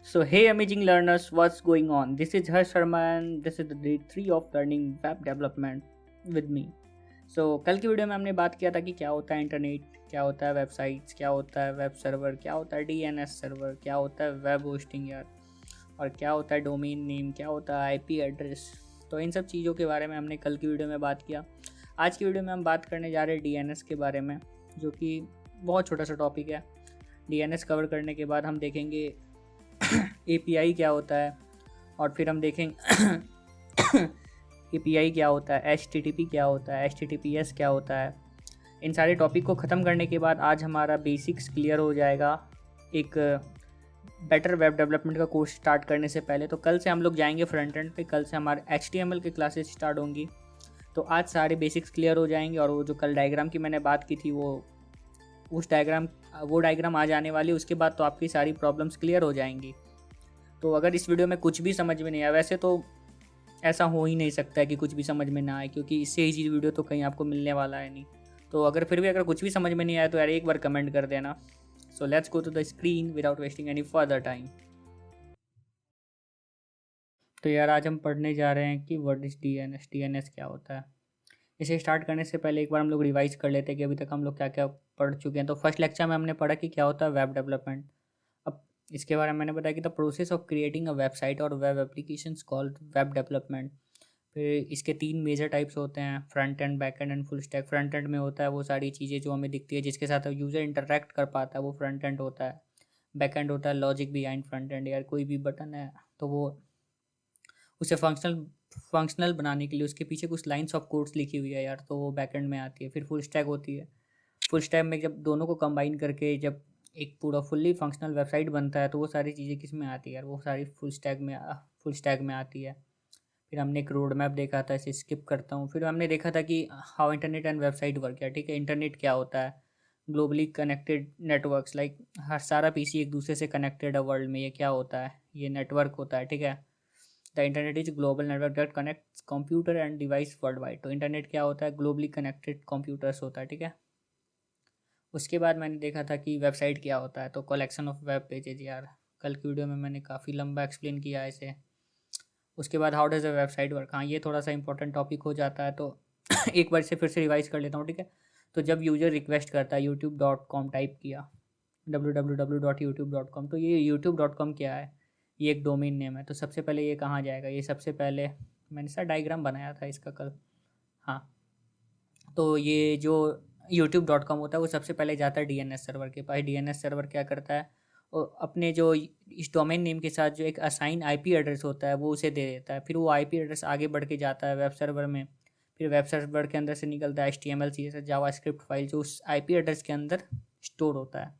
So, hey, amazing learners, what's going on? This is Harsh Sharma and this is the day 3 of learning web development with me. So, कल की video में हमने बात किया था कि क्या होता है इंटरनेट, क्या होता है वेबसाइट्स, क्या होता है वेब सर्वर, क्या होता है डीएनएस सर्वर, क्या होता है वेब होस्टिंग यार, और क्या होता है डोमेन नेम, क्या होता है आईपी एड्रेस। तो इन सब चीज़ों के बारे में हमने कल की वीडियो में बात किया। आज की वीडियो में हम बात करने जा रहे हैं डीएनएस के बारे में, जो कि बहुत छोटा सा टॉपिक है। डीएनएस कवर करने के बाद हम देखेंगे एपीआई क्या होता है, और फिर हम देखेंगे एपीआई क्या होता है, एचटीटीपी क्या होता है, एचटीटीपीएस क्या होता है। इन सारे टॉपिक को ख़त्म करने के बाद आज हमारा बेसिक्स क्लियर हो जाएगा एक बेटर वेब डेवलपमेंट का कोर्स स्टार्ट करने से पहले। तो कल से हम लोग जाएंगे फ्रंट एंड पे, कल से हमारे HTML के क्लासेस स्टार्ट होंगी। तो आज सारे बेसिक्स क्लियर हो जाएंगे, और वो जो कल डायग्राम की मैंने बात की थी वो डायग्राम आ जाने वाली, उसके बाद तो आपकी सारी प्रॉब्लम्स क्लियर हो जाएंगी। तो अगर इस वीडियो में कुछ भी समझ में नहीं आया, वैसे तो ऐसा हो ही नहीं सकता है कि कुछ भी समझ में ना आए, क्योंकि इससे ही चीज़ वीडियो तो कहीं आपको मिलने वाला है नहीं। तो अगर कुछ भी समझ में नहीं आया तो यार एक बार कमेंट कर देना। So let's go to the screen without wasting any further time. तो यार आज हम पढ़ने जा रहे हैं कि व्हाट इज़ डीएनएस, डीएनएस क्या होता है। इसे स्टार्ट करने से पहले एक बार हम लोग रिवाइज कर लेते हैं कि अभी तक हम लोग क्या क्या पढ़ चुके हैं। तो फर्स्ट लेक्चर में हमने पढ़ा कि क्या होता है वेब डेवलपमेंट। अब इसके बारे में मैंने बताया कि the process of creating a website और web applications called web development. फिर इसके 3 मेजर टाइप्स होते हैं, front end, back end full stack. Front end में होता है वो सारी चीज़ें जो हमें दिखती है, जिसके साथ यूज़र इंटरेक्ट कर पाता है, वो फ्रंट एंड होता है। बैक एंड होता है लॉजिक बिहाइंड फ्रंट एंड, यार कोई भी बटन है तो वो उसे फंक्शनल बनाने के लिए उसके पीछे कुछ लाइंस ऑफ कोड्स लिखी हुई है यार, तो वो बैक एंड में आती है। फिर फुल स्टैक होती है। फुल स्टैक में जब दोनों को कंबाइन करके जब एक पूरा फुल्ली फंक्शनल वेबसाइट बनता है, तो वो सारी चीज़ें किस में आती है यार, वो सारी फुल स्टैक में आती है। फिर हमने एक रोड मैप देखा था, इसे स्किप करता हूँ। फिर हमने देखा था कि how internet and website work है, ठीक है। इंटरनेट क्या होता है, ग्लोबली कनेक्टेड नेटवर्क्स, लाइक हर सारा पीसी एक दूसरे से कनेक्टेड है वर्ल्ड में, ये क्या होता है, ये नेटवर्क होता है, ठीक है। The internet is global network that connects computer and device world wide. तो इंटरनेट क्या होता है, ग्लोबली कनेक्टेड कंप्यूटर्स होता है, ठीक है। उसके बाद मैंने देखा था कि वेबसाइट क्या होता है, तो कलेक्शन ऑफ वेब पेजेज। यार कल की वीडियो में मैंने काफ़ी लंबा एक्सप्लेन किया है इसे। उसके बाद how does a website work, हाँ ये थोड़ा सा इंपॉर्टेंट टॉपिक हो जाता है, तो एक बार से फिर से रिवाइज कर लेता हूँ, ठीक है। तो जब यूज़र रिक्वेस्ट करता है, youtube.com टाइप किया, www.youtube.com, तो ये youtube.com क्या है, ये एक डोमेन नेम है। तो सबसे पहले ये कहाँ जाएगा, ये सबसे पहले मैंने सा डायग्राम बनाया था इसका कल, हाँ। तो ये जो youtube.com होता है वो सबसे पहले जाता है डीएनएस सर्वर के पास। डीएनएस सर्वर क्या करता है, और अपने जो इस डोमेन नेम के साथ जो एक असाइन आईपी एड्रेस होता है वो उसे दे देता है। फिर वो आईपी एड्रेस आगे बढ़ के जाता है वेब सर्वर में। फिर वेब सर्वर के अंदर से निकलता है HTML CSS जावास्क्रिप्ट फाइल, जो उस आईपी एड्रेस के अंदर स्टोर होता है।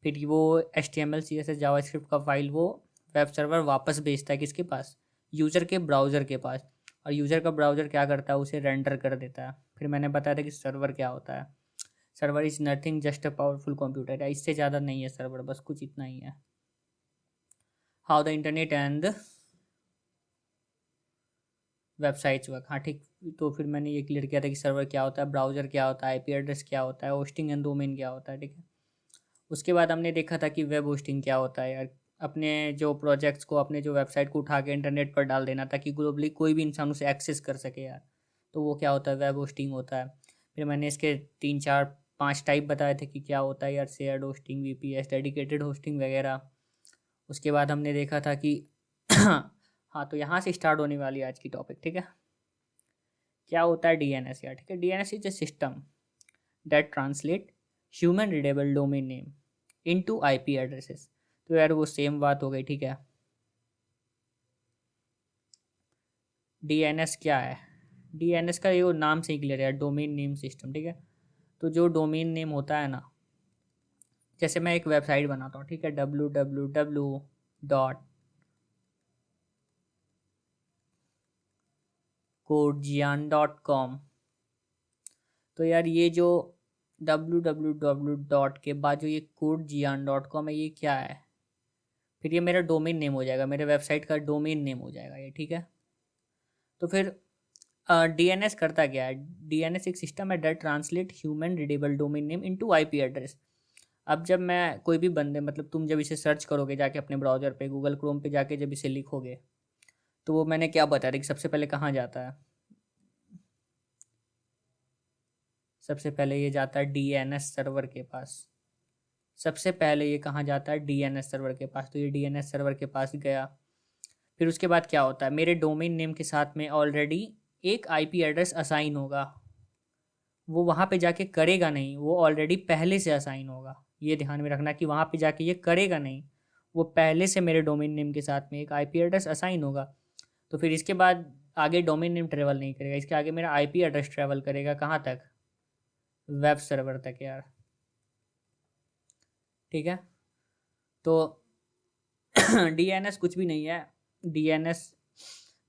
फिर वो HTML CSS जावास्क्रिप्ट का फाइल वो वेब सर्वर वापस भेजता है किसके पास, यूज़र के ब्राउज़र के पास। और यूज़र का ब्राउज़र क्या करता है, उसे रेंडर कर देता है। फिर मैंने बताया था कि सर्वर क्या होता है। Server is nothing just a powerful computer, है इससे ज़्यादा नहीं है सर्वर, बस कुछ इतना ही है। How the internet and websites work, हाँ ठीक। तो फिर मैंने ये क्लियर किया था कि सर्वर क्या होता है, ब्राउज़र क्या होता है, आईपी एड्रेस क्या होता है, होस्टिंग एंड डोमेन क्या होता है, ठीक है। उसके बाद हमने देखा था कि वेब होस्टिंग क्या होता है यार, अपने जो प्रोजेक्ट्स को, अपने जो वेबसाइट को उठा के इंटरनेट पर डाल देना ताकि ग्लोबली कोई भी इंसान उसे एक्सेस कर सके यार, तो वो क्या होता है, वेब होस्टिंग होता है। फिर मैंने इसके 3 4 5 टाइप बताए थे कि क्या होता है यार, shared hosting, VPS, dedicated hosting वगैरह। उसके बाद हमने देखा था कि हाँ, तो यहाँ से स्टार्ट होने वाली है आज की टॉपिक, ठीक है। क्या होता है डीएनएस यार, ठीक है। DNS is a system that translate human readable domain name into IP addresses. तो यार वो सेम बात हो गई, ठीक है। डीएनएस क्या है, डीएनएस का ये नाम से ही क्लियर है, डोमेन नेम सिस्टम, ठीक है। तो जो डोमेन नेम होता है ना, जैसे मैं एक वेबसाइट बनाता हूँ, ठीक है, www.codegian.com। तो यार ये जो www. के बाद जो ये codegian.com है, ये क्या है, फिर ये मेरा डोमेन नेम हो जाएगा, मेरे वेबसाइट का डोमेन नेम हो जाएगा ये, ठीक है। तो फिर डीएनएस करता क्या है, डीएनएस एक सिस्टम है that translate human readable domain name into IP address. अब जब मैं कोई भी बंदे मतलब तुम जब इसे सर्च करोगे जाके अपने ब्राउज़र पे गूगल क्रोम पे जाके जब इसे लिखोगे तो वो मैंने क्या बताया था कि सबसे पहले कहाँ जाता है। सबसे पहले ये जाता है डीएनएस सर्वर के पास। सबसे पहले ये कहाँ जाता है, डीएनएस सर्वर के पास। तो ये डीएनएस सर्वर के पास गया। फिर उसके बाद क्या होता है, मेरे डोमेन नेम के साथ में ऑलरेडी एक आईपी एड्रेस असाइन होगा। वो वहाँ पे जाके करेगा नहीं, वो ऑलरेडी पहले से असाइन होगा। ये ध्यान में रखना कि वहाँ पे जाके ये करेगा नहीं, वो पहले से मेरे डोमेन नेम के साथ में एक आईपी एड्रेस असाइन होगा। तो फिर इसके बाद आगे डोमेन नेम ट्रेवल नहीं करेगा, इसके आगे मेरा आईपी एड्रेस ट्रेवल करेगा। कहाँ तक, वेब सर्वर तक यार। ठीक है, तो डीएनएस कुछ भी नहीं है। डीएनएस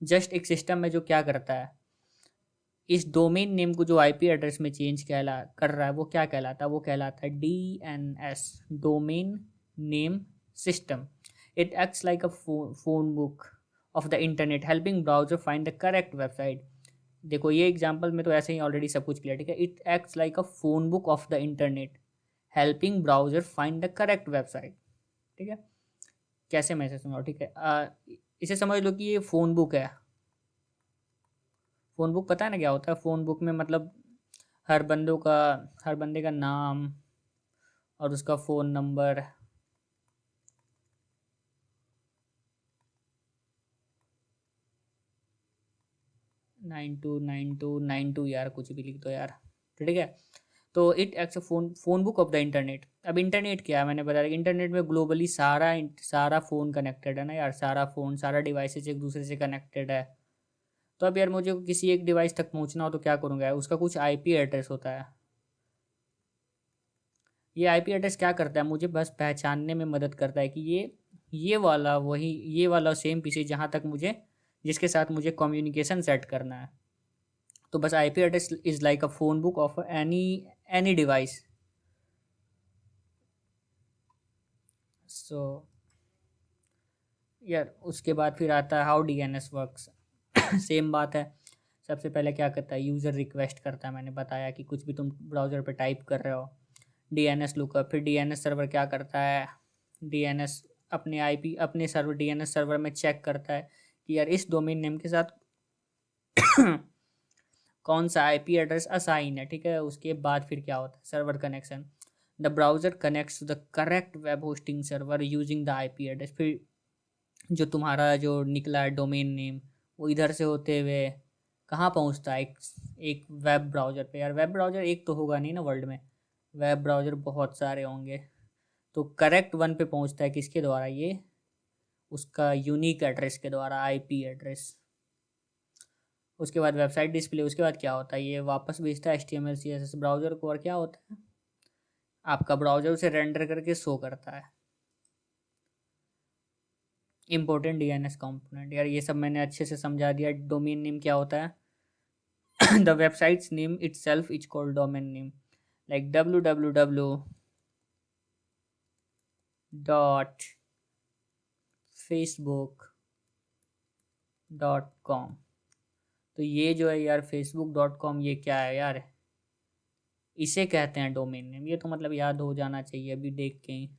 जस्ट एक सिस्टम में जो क्या करता है, इस डोमेन नेम को जो आईपी एड्रेस में चेंज कर रहा है वो क्या कहलाता है, वो कहलाता है DNS, domain name system. It acts like a phone book of the internet helping browser find the correct website. देखो ये एग्जांपल में तो ऐसे ही ऑलरेडी सब कुछ क्लियर। ठीक है, it acts like a phone book of the internet helping browser find the correct website. ठीक है, कैसे मैं इसे समझाऊँ। ठीक है, इसे समझ लो कि ये फ़ोन बुक है। फ़ोन बुक पता है ना क्या होता है। फ़ोन बुक में मतलब हर बंदों का, हर बंदे का नाम और उसका फ़ोन नंबर, नाइन टू यार कुछ भी लिख दो यार। तो ठीक है, तो it x phone book of the internet. अब इंटरनेट क्या है, मैंने बताया कि इंटरनेट में ग्लोबली सारा फ़ोन कनेक्टेड है ना यार। सारा फ़ोन, सारा डिवाइसेज एक दूसरे से कनेक्टेड है। तो अब यार मुझे किसी एक डिवाइस तक पहुंचना हो तो क्या करूँगा, उसका कुछ आईपी एड्रेस होता है। ये आईपी एड्रेस क्या करता है, मुझे बस पहचानने में मदद करता है कि ये वाला वही, ये वाला सेम पीसी जहाँ तक मुझे, जिसके साथ मुझे कम्युनिकेशन सेट करना है। तो बस IP address is like a phone book of any device. So यार उसके बाद फिर आता है हाउ डीएनएस वर्क्स। सेम बात है। सबसे पहले क्या करता है, यूज़र रिक्वेस्ट करता है। मैंने बताया कि कुछ भी तुम ब्राउज़र पे टाइप कर रहे हो, डीएनएस लुकअप। फिर डीएनएस सर्वर क्या करता है, डीएनएस अपने आईपी अपने सर्वर डीएनएस सर्वर में चेक करता है कि यार इस डोमेन नेम के साथ कौन सा आईपी एड्रेस असाइन है। ठीक है, उसके बाद फिर क्या होता है, server connection. The browser connects to the correct web hosting server using the IP address. फिर जो तुम्हारा जो निकला है डोमेन नेम, वो इधर से होते हुए कहाँ पहुँचता है, एक वेब ब्राउज़र पे। यार वेब ब्राउज़र एक तो होगा नहीं ना वर्ल्ड में, वेब ब्राउज़र बहुत सारे होंगे। तो करेक्ट वन पे पहुँचता है किसके द्वारा, ये उसका यूनिक एड्रेस के द्वारा, आईपी एड्रेस। उसके बाद वेबसाइट डिस्प्ले। उसके बाद क्या होता है, ये वापस भेजता है एचटीएमएल सीएसएस ब्राउज़र को। और क्या होता है, आपका ब्राउज़र उसे रेंडर करके शो करता है। इंपॉर्टेंट डीएनएस कंपोनेंट यार, ये सब मैंने अच्छे से समझा दिया। डोमेन नेम क्या होता है, the website's name itself is called domain name, like www dot facebook.com। तो ये जो है यार facebook.com, ये क्या है यार, इसे कहते हैं डोमेन नेम। ये तो मतलब याद हो जाना चाहिए अभी देख के ही,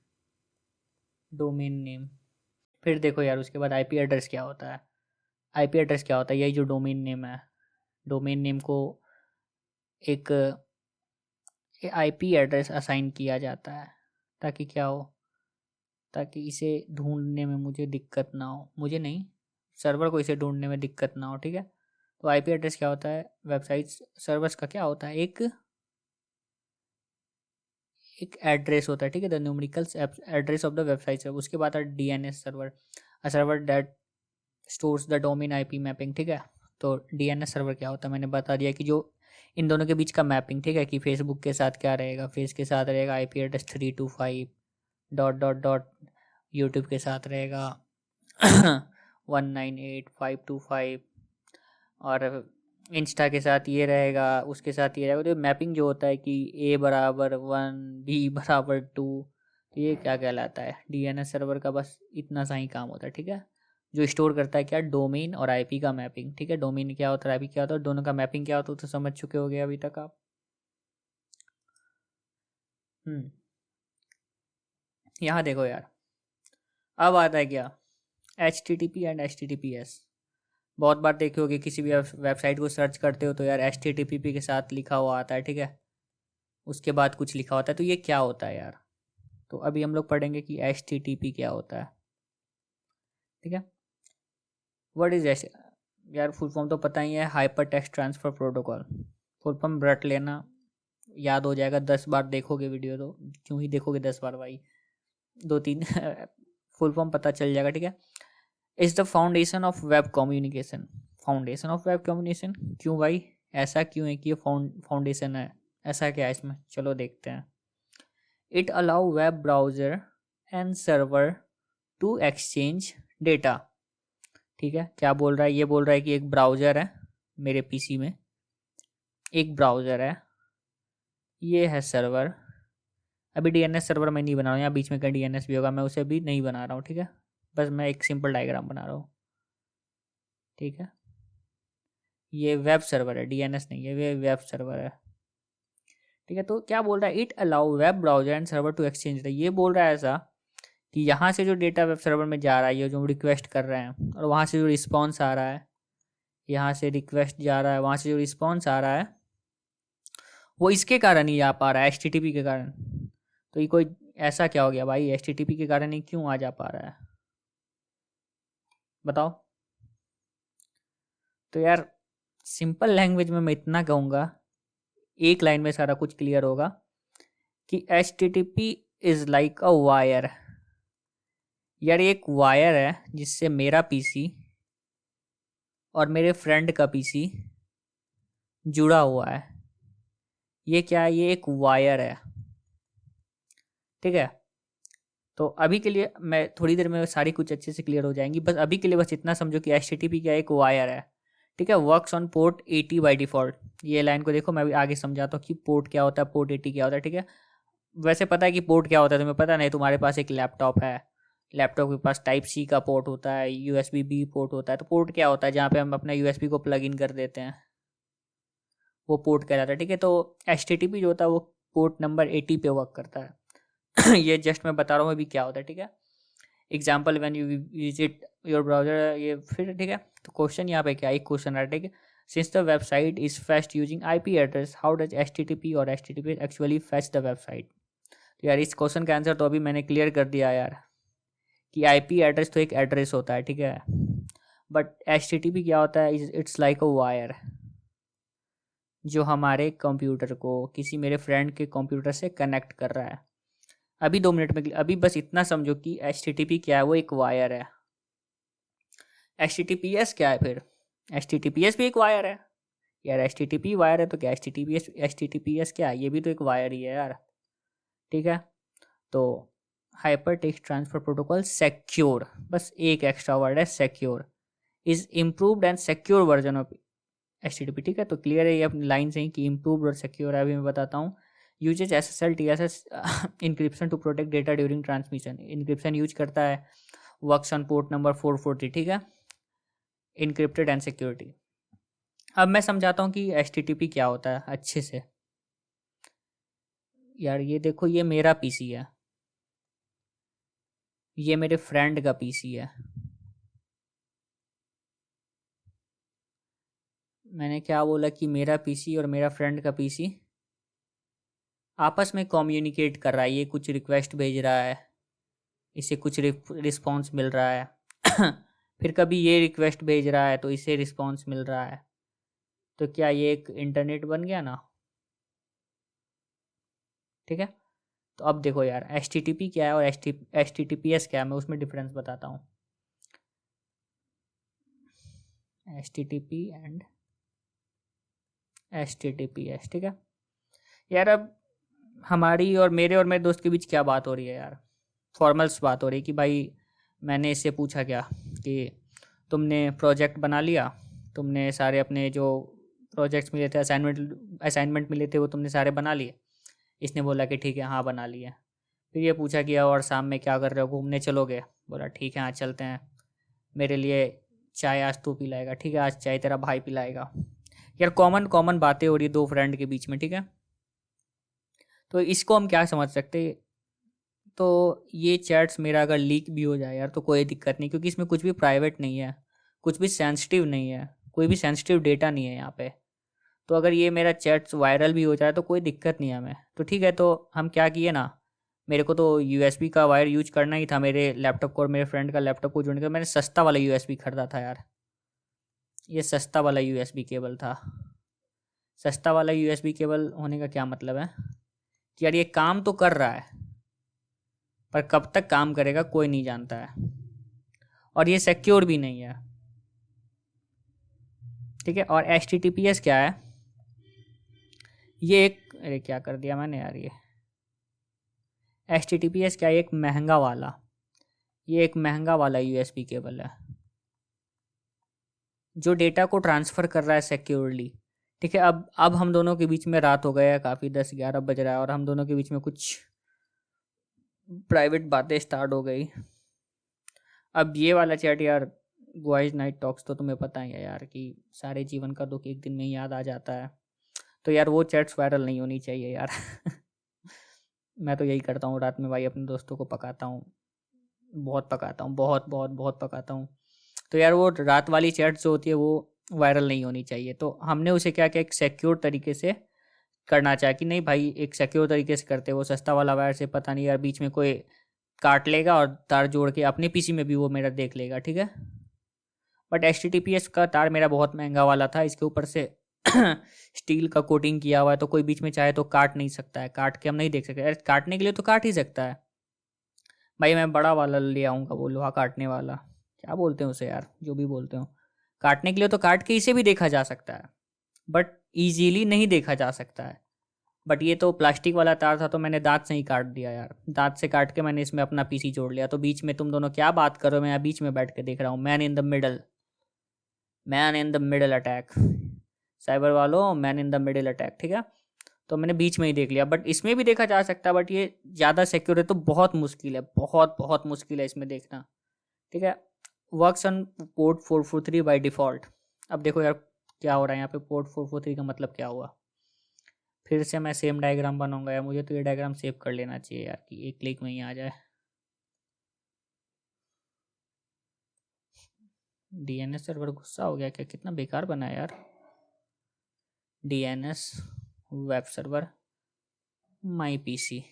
डोमेन नेम। फिर देखो यार उसके बाद आईपी एड्रेस क्या होता है। आईपी एड्रेस क्या होता है, यही जो डोमेन नेम है। डोमेन नेम को एक आईपी एड्रेस असाइन किया जाता है ताकि क्या हो, ताकि इसे ढूंढने में मुझे दिक्कत ना हो, मुझे नहीं, सर्वर को इसे ढूंढने में दिक्कत ना हो। ठीक है, तो आईपी एड्रेस क्या होता है, वेबसाइट सर्वर्स का क्या होता है, एक एड्रेस होता है। ठीक है, the numericals address of the website server. उसके बाद DNS server, a server that stores the domain IP mapping. ठीक है, तो डीएनएस सर्वर क्या होता है, मैंने बता दिया कि जो इन दोनों के बीच का मैपिंग। ठीक है, कि फेसबुक के साथ क्या रहेगा, फेस के साथ रहेगा IP address 325 dot dot dot, YouTube के साथ रहेगा 198.525, और इंस्टा के साथ ये रहेगा, उसके साथ ये रहेगा। तो मैपिंग जो होता है कि ए बराबर 1, बी बराबर 2, तो ये क्या कहलाता है, डीएनएस सर्वर का बस इतना सा ही काम होता है। ठीक है, जो स्टोर करता है क्या, डोमेन और आईपी का मैपिंग। ठीक है, डोमेन क्या होता है, आईपी क्या होता है, दोनों का मैपिंग क्या होता है, तो समझ चुके हो गए अभी तक आप। यहाँ देखो यार, अब आता है क्या, HTTP एंड HTTPS। बहुत बार देखे होगे, किसी भी वेबसाइट को सर्च करते हो तो यार HTTP के साथ लिखा हुआ आता है, ठीक है, उसके बाद कुछ लिखा होता है। तो ये क्या होता है यार, तो अभी हम लोग पढ़ेंगे कि HTTP क्या होता है, ठीक है। व्हाट इज एच, यार फुल फॉर्म तो पता ही है, hyper text transfer protocol. Full form रट लेना, याद हो जाएगा, 10 बार देखोगे वीडियो तो क्यों ही देखोगे 10 बार भाई, 2-3 फुल फॉर्म पता चल जाएगा, ठीक है। Is the foundation of web communication. Foundation of web communication क्यों भाई, ऐसा क्यों है कि ये फाउंडेशन है, ऐसा क्या है इसमें, चलो देखते हैं। It allow web browser and server to exchange data, ठीक है। क्या बोल रहा है, ये बोल रहा है कि एक ब्राउज़र है मेरे पीसी में, एक ब्राउज़र है, ये है सर्वर। अभी डीएनएस सर्वर मैं नहीं बना रहा हूँ, यहाँ बीच में कहीं डीएनएस भी होगा, मैं उसे भी नहीं बना रहा हूँ, ठीक है। बस मैं एक सिंपल डायग्राम बना रहा हूँ, ठीक है। ये वेब सर्वर है, डीएनएस नहीं है, ये वेब सर्वर है, ठीक है। तो क्या बोल रहा है, it allow web browser and server to exchange, ये बोल रहा है ऐसा कि यहाँ से जो डेटा वेब सर्वर में जा रहा है, ये जो रिक्वेस्ट कर रहे हैं, और वहाँ से जो रिस्पॉन्स आ रहा है, यहाँ से रिक्वेस्ट जा रहा है, वहाँ से जो रिस्पॉन्स आ रहा है, वो इसके कारण ही आ पा रहा है, HTTP के कारण। तो ये कोई ऐसा क्या हो गया भाई, HTTP के कारण ही क्यों आ जा पा रहा है, बताओ। तो यार सिंपल लैंग्वेज में मैं इतना कहूँगा, एक लाइन में सारा कुछ क्लियर होगा कि HTTP is like a wire. यार एक वायर है जिससे मेरा पीसी और मेरे फ्रेंड का पीसी जुड़ा हुआ है। ये क्या है, ये एक वायर है, ठीक है। तो अभी के लिए मैं थोड़ी देर में सारी कुछ अच्छे से क्लियर हो जाएंगी, बस अभी के लिए बस इतना समझो कि HTTP क्या एक वायर है, ठीक है। Works on port 80 by default. ये लाइन को देखो, मैं भी आगे समझाता हूँ कि पोर्ट क्या होता है, पोर्ट 80 क्या होता है, ठीक है। वैसे पता है कि पोर्ट क्या होता है, तुम्हें पता नहीं, तुम्हारे पास एक लैपटॉप है, लैपटॉप के पास टाइप सी का पोर्ट होता है, USB B पोर्ट होता है। तो पोर्ट क्या होता है, जहाँ पे हम अपना USB को प्लग इन कर देते हैं, वो पोर्ट कहलाता है, ठीक है। तो HTTP जो होता है वो पोर्ट नंबर 80 पे वर्क करता है। ये जस्ट मैं बता रहा हूँ अभी क्या होता है, ठीक है। Example when you visit your browser, ये फिर ठीक है। तो क्वेश्चन यहाँ पे क्या, एक क्वेश्चन है, ठीक है। Since the website is fetched using IP address, how does HTTP और HTTP actually fetch the website. तो यार इस क्वेश्चन का आंसर तो अभी मैंने क्लियर कर दिया यार, कि IP एड्रेस तो एक एड्रेस होता है, ठीक है। बट HTTP क्या होता है, इट्स लाइक अ वायर, जो हमारे कंप्यूटर को किसी मेरे फ्रेंड के कंप्यूटर से कनेक्ट कर रहा है। अभी 2 मिनट में, अभी बस इतना समझो कि HTTP क्या है, वो एक वायर है। HTTPS क्या है फिर, HTTPS भी एक वायर है यार। HTTP वायर है तो क्या HTTPS क्या है, ये भी तो एक वायर ही है यार, ठीक है। तो hyper text transfer protocol secure, बस एक एक्स्ट्रा वर्ड है secure, is improved and secure version of HTTP, ठीक है। तो क्लियर है ये अपनी लाइन से ही कि इम्प्रूव्ड और सिक्योर है। अभी मैं बताता हूँ, uses SSL TSS encryption to protect data during transmission, encryption use करता है, वर्क्स ऑन पोर्ट नंबर 440, ठीक है, इनक्रिप्टेड एंड सिक्योरिटी। अब मैं समझाता हूँ कि HTTP क्या होता है अच्छे से। यार ये देखो, ये मेरा पीसी है, ये मेरे फ्रेंड का पीसी है। मैंने क्या बोला कि मेरा पीसी और मेरा फ्रेंड का पीसी आपस में कम्युनिकेट कर रहा है, ये कुछ रिक्वेस्ट भेज रहा है, इसे कुछ रिस्पॉन्स मिल रहा है। फिर कभी ये रिक्वेस्ट भेज रहा है तो इसे रिस्पॉन्स मिल रहा है। तो क्या ये एक इंटरनेट बन गया ना, ठीक है। तो अब देखो यार, HTTP क्या है और HTTPS क्या है, मैं उसमें डिफरेंस बताता हूँ। HTTP एंड HTTPS, ठीक है। यार अब हमारी और मेरे दोस्त के बीच क्या बात हो रही है यार, फॉर्मल्स बात हो रही है कि भाई मैंने इससे पूछा क्या कि तुमने प्रोजेक्ट बना लिया, तुमने सारे अपने जो प्रोजेक्ट्स मिले थे, असाइनमेंट मिले थे, वो तुमने सारे बना लिए। इसने बोला कि ठीक है हाँ बना लिए। फिर ये पूछा कि और शाम में क्या कर रहे हो, घूमने चलोगे, बोला ठीक है हाँ चलते हैं, मेरे लिए चाय आज तू पिलाएगा, ठीक है आज चाय तेरा भाई पिलाएगा। यार कॉमन कॉमन बातें हो रही है दो फ्रेंड के बीच में, ठीक है। तो इसको हम क्या समझ सकते हैं तो ये चैट्स मेरा अगर लीक भी हो जाए यार तो कोई दिक्कत नहीं, क्योंकि इसमें कुछ भी प्राइवेट नहीं है, कुछ भी सेंसिटिव नहीं है, कोई भी सेंसिटिव डेटा नहीं है यहाँ पे। तो अगर ये मेरा चैट्स वायरल भी हो जाए तो कोई दिक्कत नहीं है हमें। तो ठीक है, तो हम क्या किए ना, मेरे को तो यूएसबी का वायर यूज करना ही था मेरे लैपटॉप को और मेरे फ्रेंड का लैपटॉप को जोड़ने का। मैंने सस्ता वाला यूएसबी खरीदा था यार, ये सस्ता वाला यूएसबी केबल था। सस्ता वाला यूएसबी केबल होने का क्या मतलब है कि यार ये काम तो कर रहा है, पर कब तक काम करेगा कोई नहीं जानता है, और ये सिक्योर भी नहीं है। ठीक है, और एच क्या है, ये एक, अरे क्या कर दिया मैंने यार, ये एच क्या है, एक महंगा वाला, ये एक महंगा वाला यूएसबी केबल है जो डेटा को ट्रांसफ़र कर रहा है सिक्योरली। ठीक है, अब हम दोनों के बीच में रात हो गया है काफ़ी, 10-11 बज रहा है और हम दोनों के बीच में कुछ प्राइवेट बातें स्टार्ट हो गई। अब ये वाला चैट यार, बॉयज़ नाइट टॉक्स, तो तुम्हें पता ही है यार कि सारे जीवन का दुख एक दिन में ही याद आ जाता है। तो यार वो चैट्स वायरल नहीं होनी चाहिए यार। मैं तो यही करता हूँ रात में भाई, अपने दोस्तों को पकाता हूँ, बहुत पकाता हूँ, बहुत बहुत बहुत पकाता हूँ। तो यार वो रात वाली चैट जो होती है वो वायरल नहीं होनी चाहिए। तो हमने उसे क्या किया, एक सिक्योर तरीके से करना चाहा कि नहीं भाई, एक सिक्योर तरीके से करते। वो सस्ता वाला वायर से पता नहीं यार बीच में कोई काट लेगा और तार जोड़ के अपने पीसी में भी वो मेरा देख लेगा। ठीक है, बट एच का तार मेरा बहुत महंगा वाला था, इसके ऊपर से स्टील का कोटिंग किया हुआ है, तो कोई बीच में चाहे तो काट नहीं सकता है, काट के हम नहीं देख सकते। अरे काटने के लिए तो काट ही सकता है भाई, मैं बड़ा वाला ले आऊँगा, वो लोहा काटने वाला, क्या बोलते हैं उसे यार, जो भी बोलते हो। काटने के लिए तो काट के इसे भी देखा जा सकता है, बट ईजीली नहीं देखा जा सकता है। बट ये तो प्लास्टिक वाला तार था, तो मैंने दांत से ही काट दिया यार, दांत से काट के मैंने इसमें अपना पीसी जोड़ लिया। तो बीच में तुम दोनों क्या बात करो, मैं यहाँ बीच में बैठ के देख रहा हूँ, man in the middle, man in the middle attack, cyber वालों, man in the middle attack. ठीक है, तो मैंने बीच में ही देख लिया, बट इसमें भी देखा जा सकता है, बट ये ज़्यादा सिक्योर है तो बहुत मुश्किल है, बहुत बहुत मुश्किल है इसमें देखना। ठीक है, works on port 443 by default. अब देखो यार क्या हो रहा है यहाँ पे, पोर्ट 443 का मतलब क्या हुआ। फिर से मैं सेम डायग्राम बनाऊंगा यार, मुझे तो ये डायग्राम सेव कर लेना चाहिए यार कि एक क्लिक में ही आ जाए। डीएनएस सर्वर गुस्सा हो गया क्या, कितना बेकार बना है यार। डीएनएस वेब सर्वर माई पीसी।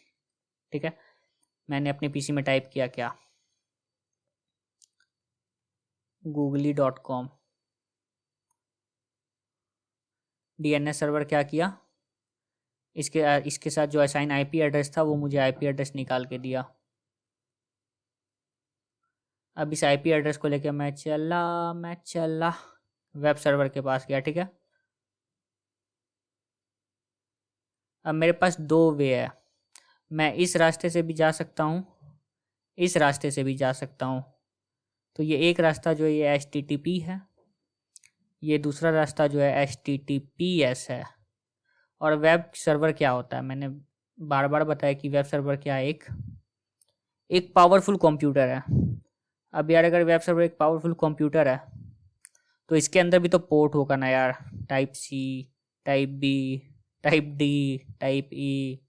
ठीक है, मैंने अपने पीसी में टाइप किया क्या, googly.com। डीएनएस सर्वर क्या किया, इसके साथ जो असाइन आईपी एड्रेस था वो मुझे आईपी एड्रेस निकाल के दिया। अब इस आईपी एड्रेस को लेकर मैं चला वेब सर्वर के पास गया। ठीक है, अब मेरे पास दो वे है, मैं इस रास्ते से भी जा सकता हूँ, इस रास्ते से भी जा सकता हूँ। तो ये एक रास्ता जो है ये HTTP है, ये दूसरा रास्ता जो है HTTPS है। और वेब सर्वर क्या होता है, मैंने बार बार बताया कि वेब सर्वर क्या है, एक पावरफुल कंप्यूटर है। अब यार अगर वेब सर्वर एक पावरफुल कंप्यूटर है तो इसके अंदर भी तो पोर्ट होगा ना यार, type C, type B, type D, type E,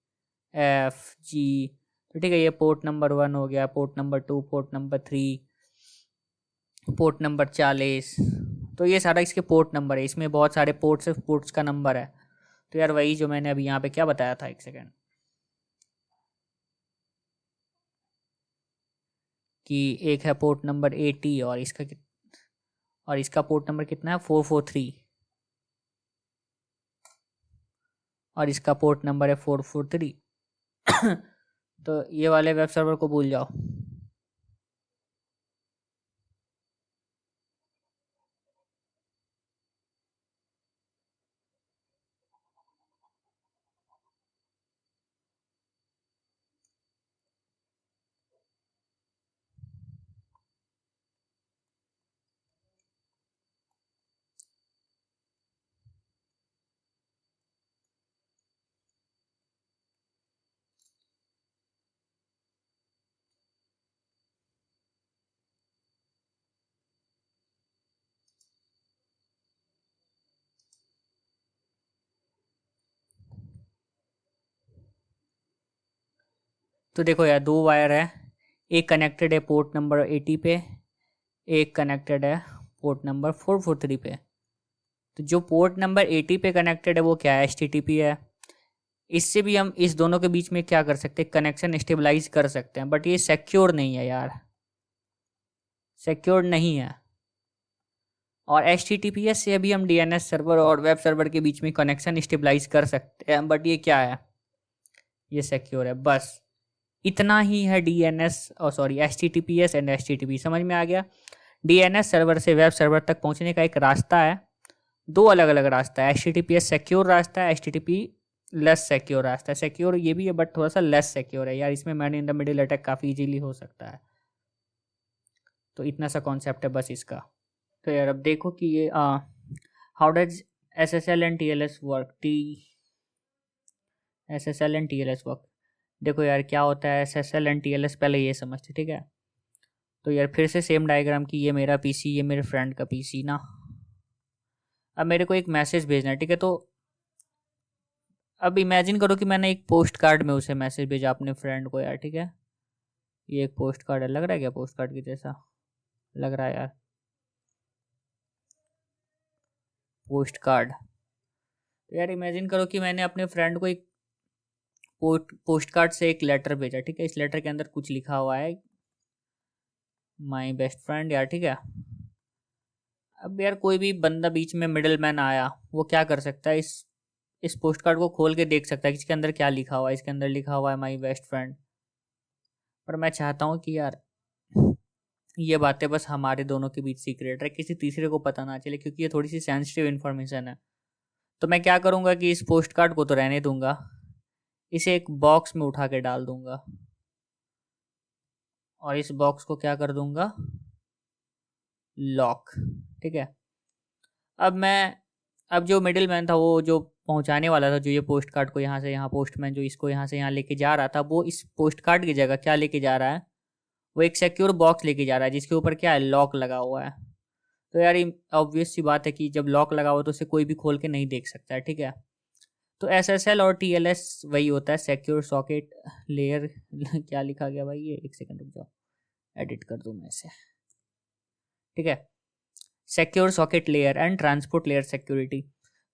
F, G. तो ठीक है, ये पोर्ट नंबर 1 हो गया, port number 2, port number 3, port number 40। तो ये सारा इसके पोर्ट नंबर है, इसमें बहुत सारे पोर्ट्स है, पोर्ट्स का नंबर है। तो यार वही जो मैंने अभी यहाँ पे क्या बताया था, एक सेकेंड, कि एक है पोर्ट नंबर 80 और इसका पोर्ट नंबर कितना है, 443, और इसका पोर्ट नंबर है 443। तो ये वाले वेब सर्वर को भूल जाओ। तो देखो यार, 2 वायर है, एक कनेक्टेड है पोर्ट नंबर 80 पे, एक कनेक्टेड है पोर्ट नंबर 443 पे। तो जो पोर्ट नंबर 80 पे कनेक्टेड है वो क्या है, HTTP है। इससे भी हम इस दोनों के बीच में क्या कर सकते हैं, कनेक्शन स्टेबलाइज कर सकते हैं, बट ये सिक्योर नहीं है यार, सिक्योर नहीं है। और HTTPS से अभी हम DNS सर्वर और वेब सर्वर के बीच में कनेक्शन स्टेबलाइज कर सकते हैं, बट ये क्या है, ये सिक्योर है। बस इतना ही है DNS और सॉरी HTTPS एंड HTTP, समझ में आ गया। DNS सर्वर से वेब सर्वर तक पहुंचने का एक रास्ता है, 2 अलग अलग रास्ता है। HTTPS सिक्योर रास्ता है, HTTP लेस सिक्योर रास्ता है। सिक्योर ये भी है बट थोड़ा सा लेस सिक्योर है यार, इसमें man in the middle attack काफ़ी इजीली हो सकता है। तो इतना सा कॉन्सेप्ट है बस इसका। तो यार अब देखो कि ये how does SSL and TLS work, SSL and TLS work. देखो यार क्या होता है SSL एंड TLS, पहले ये समझते, ठीक है। तो यार फिर से सेम डायग्राम की, ये मेरा PC, ये मेरे फ्रेंड का PC ना। अब मेरे को एक मैसेज भेजना है, ठीक है। तो अब इमेजिन करो कि मैंने एक पोस्ट कार्ड में उसे मैसेज भेजा अपने फ्रेंड को यार, ठीक है। ये एक पोस्ट कार्ड है, लग रहा है क्या पोस्ट कार्ड की जैसा लग रहा है यार, पोस्ट कार्ड। तो यार इमेजिन करो कि मैंने अपने फ्रेंड को एक पोस्ट कार्ड से एक लेटर भेजा, ठीक है। इस लेटर के अंदर कुछ लिखा हुआ है, माई बेस्ट फ्रेंड यार, ठीक है। अब यार कोई भी बंदा बीच में मिडिल मैन आया, वो क्या कर सकता है, इस पोस्ट कार्ड को खोल के देख सकता है कि इसके अंदर क्या लिखा हुआ है। इसके अंदर लिखा हुआ है माई बेस्ट फ्रेंड। पर मैं चाहता हूँ कि यार ये बातें बस हमारे दोनों के बीच सीक्रेट है, किसी तीसरे को पता ना चले, क्योंकि ये थोड़ी सी सेंसिटिव इन्फॉर्मेशन है। तो मैं क्या करूँगा कि इस पोस्ट कार्ड को तो रहने दूंगा, इसे एक बॉक्स में उठा के डाल दूंगा, और इस बॉक्स को क्या कर दूंगा, लॉक, ठीक है। अब जो मिडिल मैन था, वो जो पहुंचाने वाला था, जो ये पोस्ट कार्ड को यहाँ से यहाँ, पोस्टमैन जो इसको यहाँ से यहाँ लेके जा रहा था, वो इस पोस्ट कार्ड की जगह क्या लेके जा रहा है, वो एक सिक्योर बॉक्स लेके जा रहा है जिसके ऊपर क्या है, लॉक लगा हुआ है। तो यार ऑब्वियस सी बात है कि जब लॉक लगा हुआ तो उसे कोई भी खोल के नहीं देख सकता है, ठीक है। तो SSL और TLS वही होता है, सिक्योर सॉकेट लेयर क्या लिखा गया भाई, ये एक सेकंड रुक जाओ, एडिट कर दूं मैं इसे, ठीक है। Secure socket layer and transport layer security.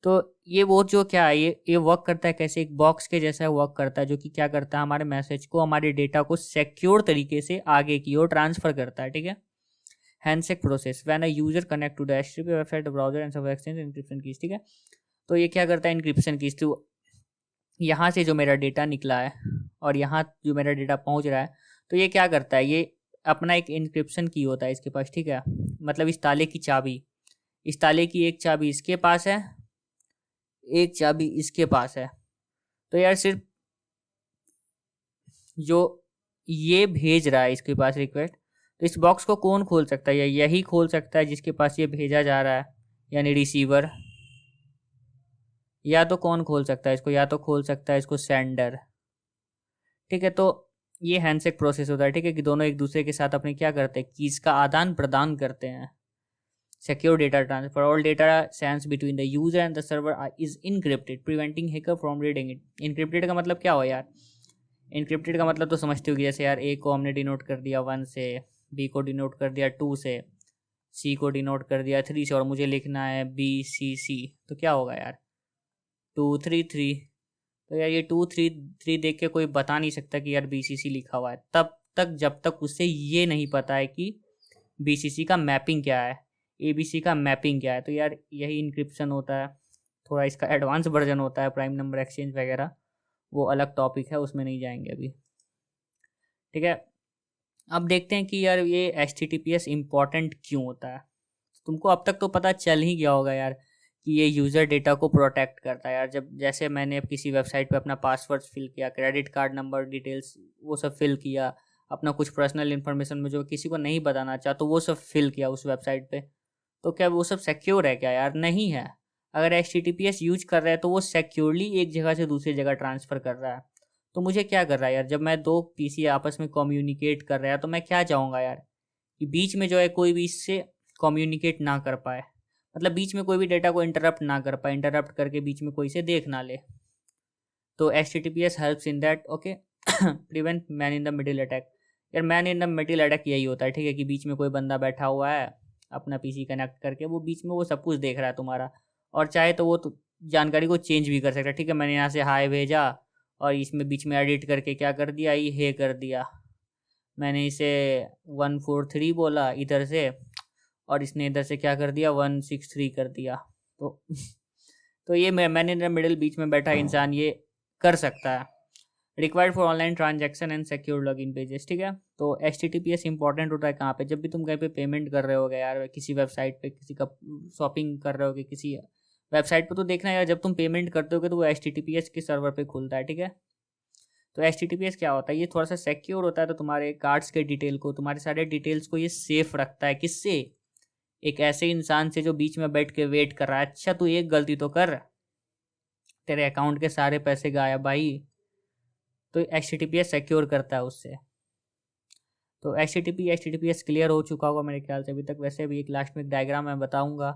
तो ये वो जो क्या है, ये वर्क करता है कैसे, एक बॉक्स के जैसा वर्क करता है, जो कि क्या करता है, हमारे मैसेज को, हमारे डेटा को सिक्योर तरीके से आगे की ओर ट्रांसफर करता है, ठीक है। Handshake process when a user connect to the HTTP website browser and सब एक्सचेंज एन्क्रिप्शन कीज, ठीक है। तो ये क्या करता है, इनक्रिप्शन कीज। तो यहाँ से जो मेरा डेटा निकला है और यहाँ जो मेरा डेटा पहुँच रहा है, तो ये क्या करता है, ये अपना एक इनक्रिप्शन की होता है इसके पास, ठीक है। मतलब इस ताले की चाबी, इस ताले की एक चाबी इसके पास है, एक चाबी इसके पास है। तो यार सिर्फ जो ये भेज रहा है इसके पास रिक्वेस्ट, तो इस बॉक्स को कौन खोल सकता है, या यही खोल सकता है जिसके पास ये भेजा जा रहा है, यानी रिसीवर। या तो कौन खोल सकता है इसको, या तो खोल सकता है इसको सेंडर, ठीक है। तो ये हैंडशेक प्रोसेस होता है, ठीक है, कि दोनों एक दूसरे के साथ अपने क्या करते हैं, कीज का आदान प्रदान करते हैं। Secure data transfer. All data sends between the user and the server is encrypted, preventing hacker from reading it. Encrypted का मतलब क्या हो यार, encrypted का मतलब तो समझते हो कि जैसे यार A को हमने डिनोट कर दिया 1 से, B को डिनोट कर दिया 2 से, C को डिनोट कर दिया 3 से, और मुझे लिखना है BCC, तो क्या होगा यार 233। तो यार ये 233 देख के कोई बता नहीं सकता कि यार BCC लिखा हुआ है, तब तक जब तक उससे ये नहीं पता है कि BCC का मैपिंग क्या है, ABC का मैपिंग क्या है। तो यार यही इंक्रिप्शन होता है, थोड़ा इसका एडवांस वर्जन होता है, प्राइम नंबर एक्सचेंज वगैरह, वो अलग टॉपिक है, उसमें नहीं जाएंगे अभी, ठीक है। अब देखते हैं कि यार ये HTTPS इम्पॉर्टेंट क्यों होता है। तुमको अब तक तो पता चल ही गया होगा यार कि ये यूज़र डेटा को प्रोटेक्ट करता है यार। जब जैसे मैंने अब किसी वेबसाइट पे अपना पासवर्ड फिल किया, क्रेडिट कार्ड नंबर डिटेल्स वो सब फिल किया, अपना कुछ पर्सनल इन्फॉर्मेशन में जो किसी को नहीं बताना चाह, तो वो सब फिल किया उस वेबसाइट पे, तो क्या वो सब सिक्योर है क्या यार, नहीं है। अगर HTTPS यूज कर रहा है तो वो सिक्योरली एक जगह से दूसरी जगह ट्रांसफ़र कर रहा है। तो मुझे क्या कर रहा है यार, जब मैं 2 PC आपस में कम्युनिकेट कर रहा है, तो मैं क्या चाहूँगा यार कि बीच में जो है कोई भी इससे कम्युनिकेट ना कर पाए, मतलब बीच में कोई भी डेटा को इंटरप्ट ना कर पाए, इंटरप्ट करके बीच में कोई से देख ना ले। तो HTTPS helps in that, okay. Prevent man in the middle attack. यार man in the middle attack यही होता है, ठीक है, कि बीच में कोई बंदा बैठा हुआ है अपना पीसी कनेक्ट करके, वो बीच में वो सब कुछ देख रहा है तुम्हारा, और चाहे तो वो जानकारी को चेंज भी कर सकता है। ठीक है, मैंने यहाँ से हाई भेजा और इसमें बीच में एडिट करके क्या कर दिया, ये हे कर दिया, मैंने इसे 143 बोला इधर से, और इसने इधर से क्या कर दिया 163 कर दिया। तो तो ये मैन इन द मिडिल बीच में बैठा इंसान ये कर सकता है। Required for online transaction and secure login pages. ठीक है, तो HTTPS इंपॉर्टेंट होता है कहाँ पे, जब भी तुम कहीं पे पेमेंट कर रहे होगे यार, किसी वेबसाइट पे किसी का शॉपिंग कर रहे होगे किसी वेबसाइट पे, तो देखना यार जब तुम पेमेंट करते होगे तो वो HTTPS के सर्वर पे खुलता है। ठीक है, तो HTTPS क्या होता है, ये थोड़ा सा सिक्योर होता है, तो तुम्हारे कार्ड्स के डिटेल को, तुम्हारे सारे डिटेल्स को ये सेफ रखता है। किससे? एक ऐसे इंसान से जो बीच में बैठ के वेट कर रहा है। अच्छा तू एक गलती तो कर, तेरे अकाउंट के सारे पैसे गायब भाई। तो HTTPS सिक्योर करता है उससे। तो HTTPS क्लियर हो चुका होगा मेरे ख्याल से अभी तक। वैसे भी एक लास्ट में एक डायग्राम मैं बताऊंगा।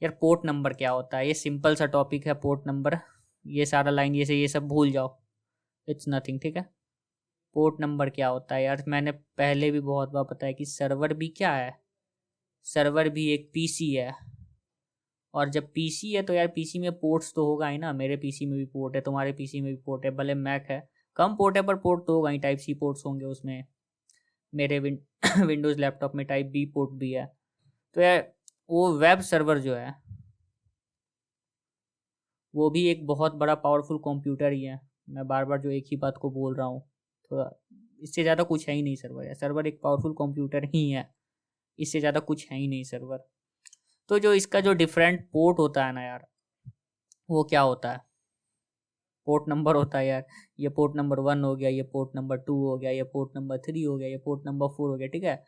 यार पोर्ट नंबर क्या होता है, ये सिंपल सा टॉपिक है पोर्ट नंबर, ये सारा लाइन ये सब भूल जाओ, इट्स नथिंग। ठीक है, पोर्ट नंबर क्या होता है यार, मैंने पहले भी बहुत बार बताया कि सर्वर भी क्या है, सर्वर भी एक पीसी है। और जब पीसी है तो यार पीसी में पोर्ट्स तो होगा ही ना, मेरे पीसी में भी पोर्ट है, तुम्हारे पीसी में भी पोर्ट है, भले मैक है कम पोर्ट है पर पोर्ट तो होगा ही, टाइप सी पोर्ट्स होंगे उसमें। मेरे विंडोज़ लैपटॉप में टाइप बी पोर्ट भी है। तो यार वो वेब सर्वर जो है वो भी एक बहुत बड़ा पावरफुल कंप्यूटर ही है। मैं बार बार जो एक ही बात को बोल रहा हूँ, तो इससे ज़्यादा कुछ है ही नहीं सर्वर। है सर्वर एक पावरफुल कंप्यूटर ही है, इससे ज़्यादा कुछ है ही नहीं सर्वर। तो जो इसका जो डिफरेंट पोर्ट होता है ना यार, वो क्या होता है, पोर्ट नंबर होता है यार। ये पोर्ट नंबर 1 हो गया, ये पोर्ट नंबर 2 हो गया, ये पोर्ट नंबर 3 हो गया, ये पोर्ट नंबर 4 हो गया। ठीक है,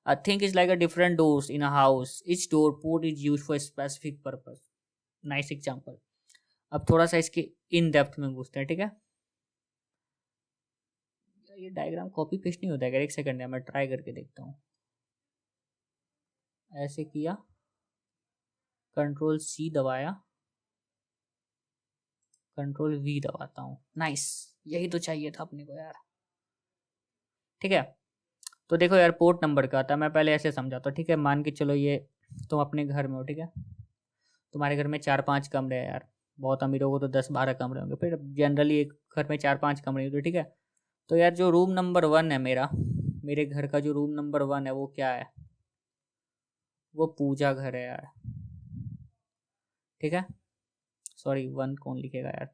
I think is like a different doors in a house, etch door port is use for specific purpose. Nice example. अब थोड़ा सा इसके इन डेप्थ में घुसते हैं। ठीक है, ये डायग्राम कॉपी पेस्ट नहीं होता है, एक सेकंड है मैं ट्राई करके देखता हूँ। ऐसे किया, Ctrl+C दबाया, Ctrl+V दबाता हूँ। नाइस, यही तो चाहिए था अपने को यार। ठीक है, तो देखो यार पोर्ट नंबर क्या होता है, मैं पहले ऐसे समझाता हूँ। ठीक है, मान के चलो ये तुम अपने घर में हो, ठीक है, तुम्हारे घर में 4-5 कमरे हैं यार, बहुत अमीर होगा तो 10-12 कमरे होंगे, फिर जनरली एक घर में 4-5 कमरे होते। ठीक है, तो यार जो रूम नंबर 1 है मेरा, मेरे घर का जो रूम नंबर 1 है वो क्या है, वो पूजा घर है यार। ठीक है, सॉरी 1 कौन लिखेगा यार।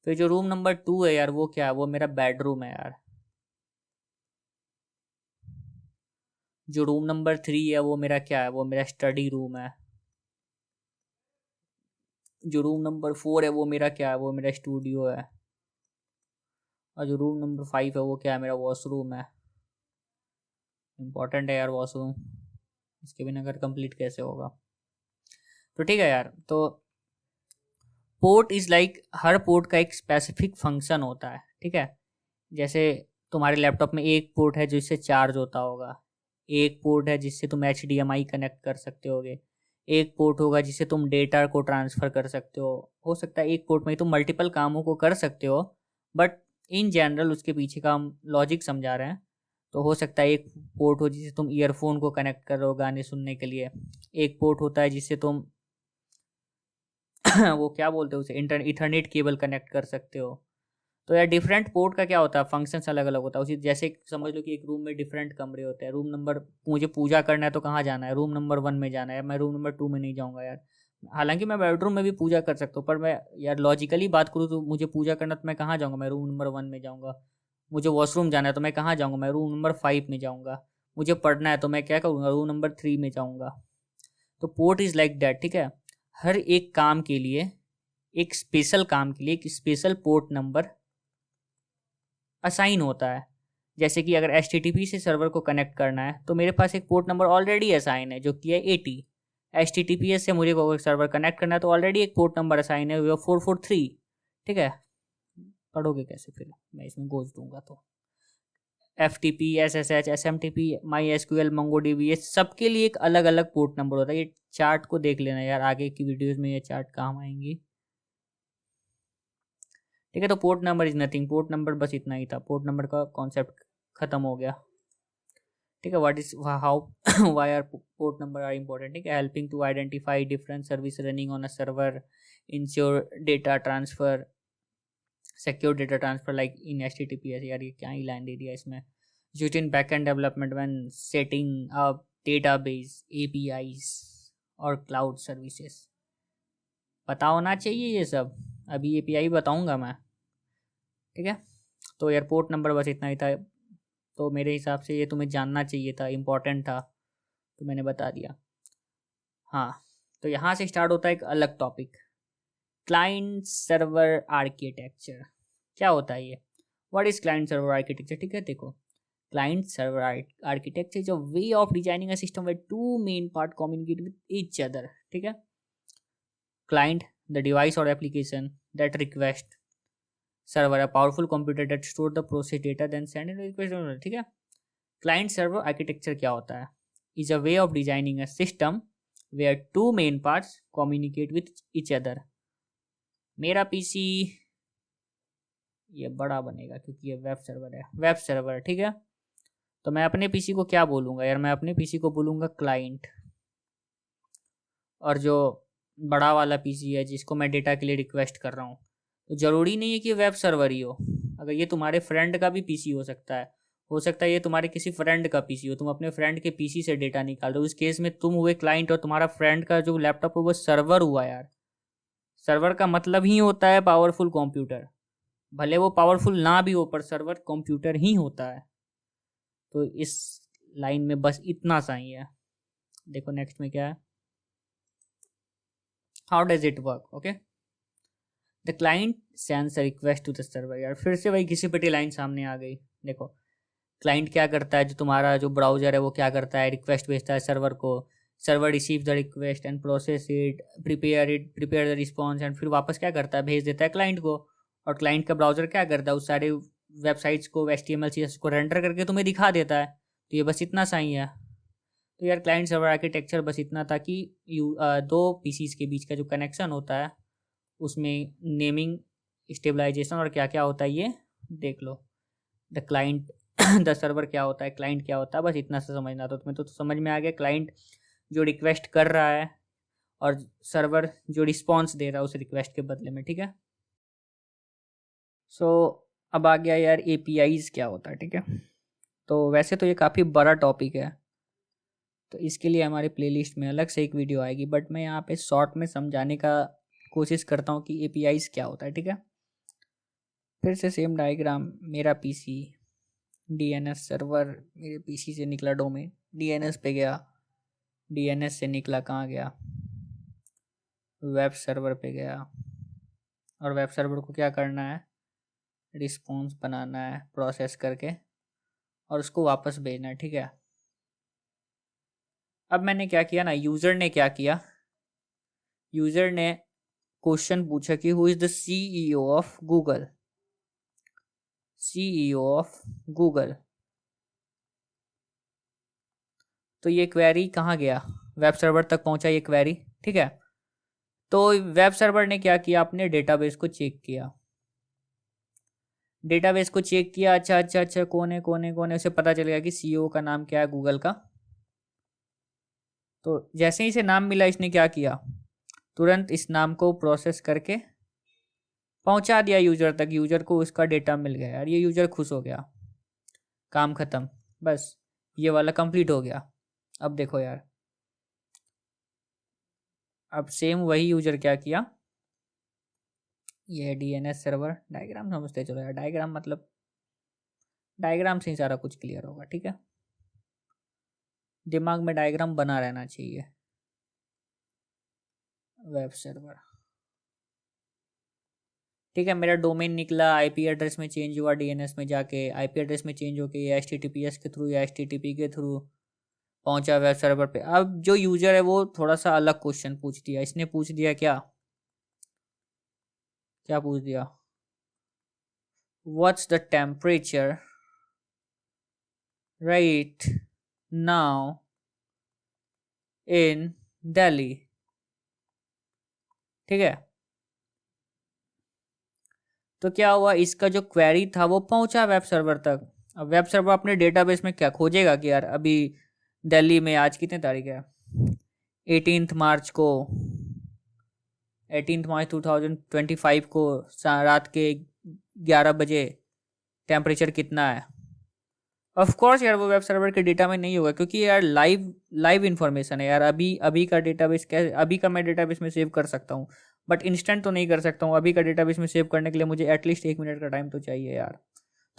फिर जो रूम नंबर 2 है यार वो क्या है, वो मेरा बेडरूम है यार। जो रूम नंबर 3 है वो मेरा क्या है, वो मेरा स्टडी रूम है। जो रूम नंबर 4 है वो मेरा क्या है, वो मेरा स्टूडियो है। और जो रूम नंबर 5 है वो क्या है, मेरा वॉशरूम है। इंपॉर्टेंट है यार वॉशरूम, इसके बिना घर कंप्लीट कैसे होगा। तो ठीक है यार, तो port is like her port का एक स्पेसिफिक फंक्शन होता है। ठीक है, जैसे तुम्हारे लैपटॉप में एक पोर्ट है जिससे चार्ज होता होगा, एक पोर्ट है जिससे तुम HDMI कनेक्ट कर सकते होगे, एक पोर्ट होगा जिससे तुम डेटा को ट्रांसफ़र कर सकते हो सकता है एक पोर्ट में ही तुम मल्टीपल कामों को कर सकते हो, बट इन जनरल उसके पीछे का हम लॉजिक समझा रहे हैं। तो हो सकता है एक पोर्ट हो जिससे तुम ईयरफोन को कनेक्ट कर रहे हो गाने सुनने के लिए, एक पोर्ट होता है जिससे तुम वो क्या बोलते हो उसे, इथरनेट केबल कनेक्ट कर सकते हो। तो यार डिफरेंट पोर्ट का क्या होता है, फंक्शंस अलग अलग होता है। उसी जैसे समझ लो कि एक रूम में डिफरेंट कमरे होते हैं, रूम नंबर, मुझे पूजा करना है तो कहाँ जाना है, रूम नंबर 1 में जाना है, मैं रूम नंबर 2 में नहीं जाऊँगा यार। हालांकि मैं बेडरूम में भी पूजा कर सकता हूँ, पर मैं यार लॉजिकली बात करूँ तो मुझे पूजा करना तो मैं कहाँ जाऊँगा, मैं रूम नंबर 1 में जाऊँगा। मुझे वॉशरूम जाना है तो मैं कहाँ जाऊँगा, मैं रूम नंबर 5 में जाऊँगा। मुझे पढ़ना है तो मैं क्या करूँगा, रूम नंबर 3 में जाऊँगा। तो पोर्ट इज़ लाइक दैट। ठीक है, हर एक काम के लिए, एक स्पेशल काम के लिए एक स्पेशल पोर्ट नंबर असाइन होता है। जैसे कि अगर HTTP से सर्वर को कनेक्ट करना है तो मेरे पास एक पोर्ट नंबर ऑलरेडी असाइन है जो कि है 80। HTTPS से मुझे सर्वर कनेक्ट करना है तो ऑलरेडी एक पोर्ट नंबर असाइन है 443। ठीक है, पढ़ोगे कैसे फिर, मैं इसमें घोष दूंगा तो FTP, SSH, SMTP, MySQL, MongoDB, ये सबके लिए एक अलग अलग पोर्ट नंबर होता है। ये चार्ट को देख लेना यार, आगे की वीडियोज़ में ये चार्ट काम आएंगी। ठीक है। तो port number is nothing, port number बस इतना ही था, पोर्ट नंबर का कॉन्सेप्ट खत्म हो गया। ठीक है। What is how why are port number are important, ठीक है। Helping to identify different service running on a server, ensure data transfer, secure data transfer like in HTTPS। यार ये क्या ही लाइन दे दिया इसमें। Use in backend development when setting up database, APIs और क्लाउड सर्विसेज। पता होना चाहिए ये सब, अभी API बताऊंगा मैं, ठीक है। तो एयरपोर्ट नंबर बस इतना ही था, तो मेरे हिसाब से ये तुम्हें जानना चाहिए था, इम्पोर्टेंट था, तो मैंने बता दिया। हाँ, तो यहाँ से स्टार्ट होता है एक अलग टॉपिक, क्लाइंट सर्वर आर्किटेक्चर। क्या होता है ये, what is client server architecture, ठीक है। देखो, client server architecture is a way of designing a system where two main part communicate with each other, ठीक है। क्लाइंट, द डिवाइस और application that request server, a powerful computer that store the process data then send and request, ठीक है। Client server architecture क्या होता है, is a way of designing a system where two main parts communicate with each other. मेरा PC ये बड़ा बनेगा क्योंकि ये वेब सर्वर है, वेब सर्वर, ठीक है। तो मैं अपने पीसी को क्या बोलूँगा यार, मैं अपने पीसी को बोलूँगा क्लाइंट। और जो बड़ा वाला पीसी है जिसको मैं डेटा के लिए रिक्वेस्ट कर रहा हूँ, तो ज़रूरी नहीं है कि वेब सर्वर ही हो, अगर ये तुम्हारे फ्रेंड का भी पीसी हो सकता है ये तुम्हारे किसी फ्रेंड का पीसी हो, तुम अपने फ्रेंड के पीसी से डेटा निकाल रहे हो, उस केस में तुम हुए क्लाइंट और तुम्हारा फ्रेंड का जो लैपटॉप है वो सर्वर हुआ यार। सर्वर का मतलब ही होता है पावरफुल कंप्यूटर, भले वो पावरफुल ना भी हो पर सर्वर कंप्यूटर ही होता है। तो इस लाइन में बस इतना सा ही है। देखो नेक्स्ट में क्या है, how does it work, okay. The client sends a request to the server. यार फिर से वही घिसी पिटी लाइन सामने आ गई। देखो, क्लाइंट क्या करता है, जो तुम्हारा जो ब्राउजर है वो क्या करता है, रिक्वेस्ट भेजता है सर्वर को, server receive the request and process it, prepare the response, and फिर वापस क्या करता है, भेज देता है क्लाइंट को। और क्लाइंट का ब्राउजर क्या करता है, उस सारे वेबसाइट्स को, HTML CSS को रेंडर करके तुम्हें दिखा देता है। तो ये बस इतना सा ही है। तो यार क्लाइंट सर्वर आर्किटेक्चर बस इतना था कि दो पीसीज के बीच का जो कनेक्शन होता है उसमें नेमिंग, स्टेबलाइजेशन और क्या क्या होता है ये देख लो। द क्लाइंट द सर्वर क्या होता है, क्लाइंट क्या होता है, बस इतना सा समझना। तो तुम्हें तो समझ में आ गया, क्लाइंट जो रिक्वेस्ट कर रहा है और सर्वर जो रिस्पॉन्स दे रहा है उस रिक्वेस्ट के बदले में, ठीक है। सो अब आ गया यार APIs क्या होता है, ठीक है। तो वैसे तो ये काफ़ी बड़ा टॉपिक है, तो इसके लिए हमारे प्लेलिस्ट में अलग से एक वीडियो आएगी, बट मैं यहाँ पे शॉर्ट में समझाने का कोशिश करता हूँ कि APIs क्या होता है, ठीक है। फिर से सेम डायग्राम, मेरा पीसी, DNS सर्वर मेरे पीसी से निकला, डोमेन DNS पे गया, DNS से निकला कहाँ गया, वेब सर्वर पे गया, और वेब सर्वर को क्या करना है, रिस्पॉन्स बनाना है प्रोसेस करके और उसको वापस भेजना है, ठीक है। अब मैंने क्या किया ना, यूज़र ने क्या किया, यूज़र ने क्वेश्चन पूछा कि who is the CEO of Google, CEO of Google. तो ये क्वेरी कहाँ गया, वेब सर्वर तक पहुंचा ये क्वेरी, ठीक है। तो वेब सर्वर ने क्या किया, अपने डेटाबेस को चेक किया, डेटाबेस को चेक किया, अच्छा अच्छा अच्छा कौन है, उसे पता चल गया कि CEO का नाम क्या है गूगल का। तो जैसे ही इसे नाम मिला, इसने क्या किया, तुरंत इस नाम को प्रोसेस करके पहुंचा दिया यूजर तक, यूजर को उसका डेटा मिल गया यार, ये यूजर खुश हो गया, काम खत्म, बस ये वाला कंप्लीट हो गया। अब देखो यार, अब सेम वही यूजर क्या किया, ये DNS सर्वर डायग्राम समझते चलो यार, डायग्राम मतलब डायग्राम से ही सारा कुछ क्लियर होगा, ठीक है। दिमाग में डायग्राम बना रहना चाहिए। वेब सर्वर, ठीक है, मेरा डोमेन निकला, IP एड्रेस में चेंज हुआ, DNS में जाके IP एड्रेस में चेंज होके ये HTTPS के थ्रू या HTTP के थ्रू पहुंचा वेब सर्वर पे। अब जो यूजर है वो थोड़ा सा अलग क्वेश्चन पूछ दिया, इसने पूछ दिया क्या, क्या पूछ दिया, what's the temperature right now in Delhi, ठीक है। तो क्या हुआ, इसका जो क्वेरी था वो पहुंचा वेब सर्वर तक। अब वेब सर्वर अपने डेटाबेस में क्या खोजेगा कि यार अभी दिल्ली में आज कितने तारीख है, 18 मार्च को, 18 मार्च 2025 को रात के 11 बजे टेम्परेचर कितना है। ऑफ कोर्स यार वो वेब सर्वर के डेटा में नहीं होगा, क्योंकि यार लाइव लाइव इन्फॉर्मेशन है यार। अभी अभी का डेटाबेस कैसे, अभी का मैं डेटाबेस में सेव कर सकता हूँ बट इंस्टेंट तो नहीं कर सकता हूँ। अभी का डेटाबेस में सेव करने के लिए मुझे एटलीस्ट 1 मिनट का टाइम तो चाहिए यार।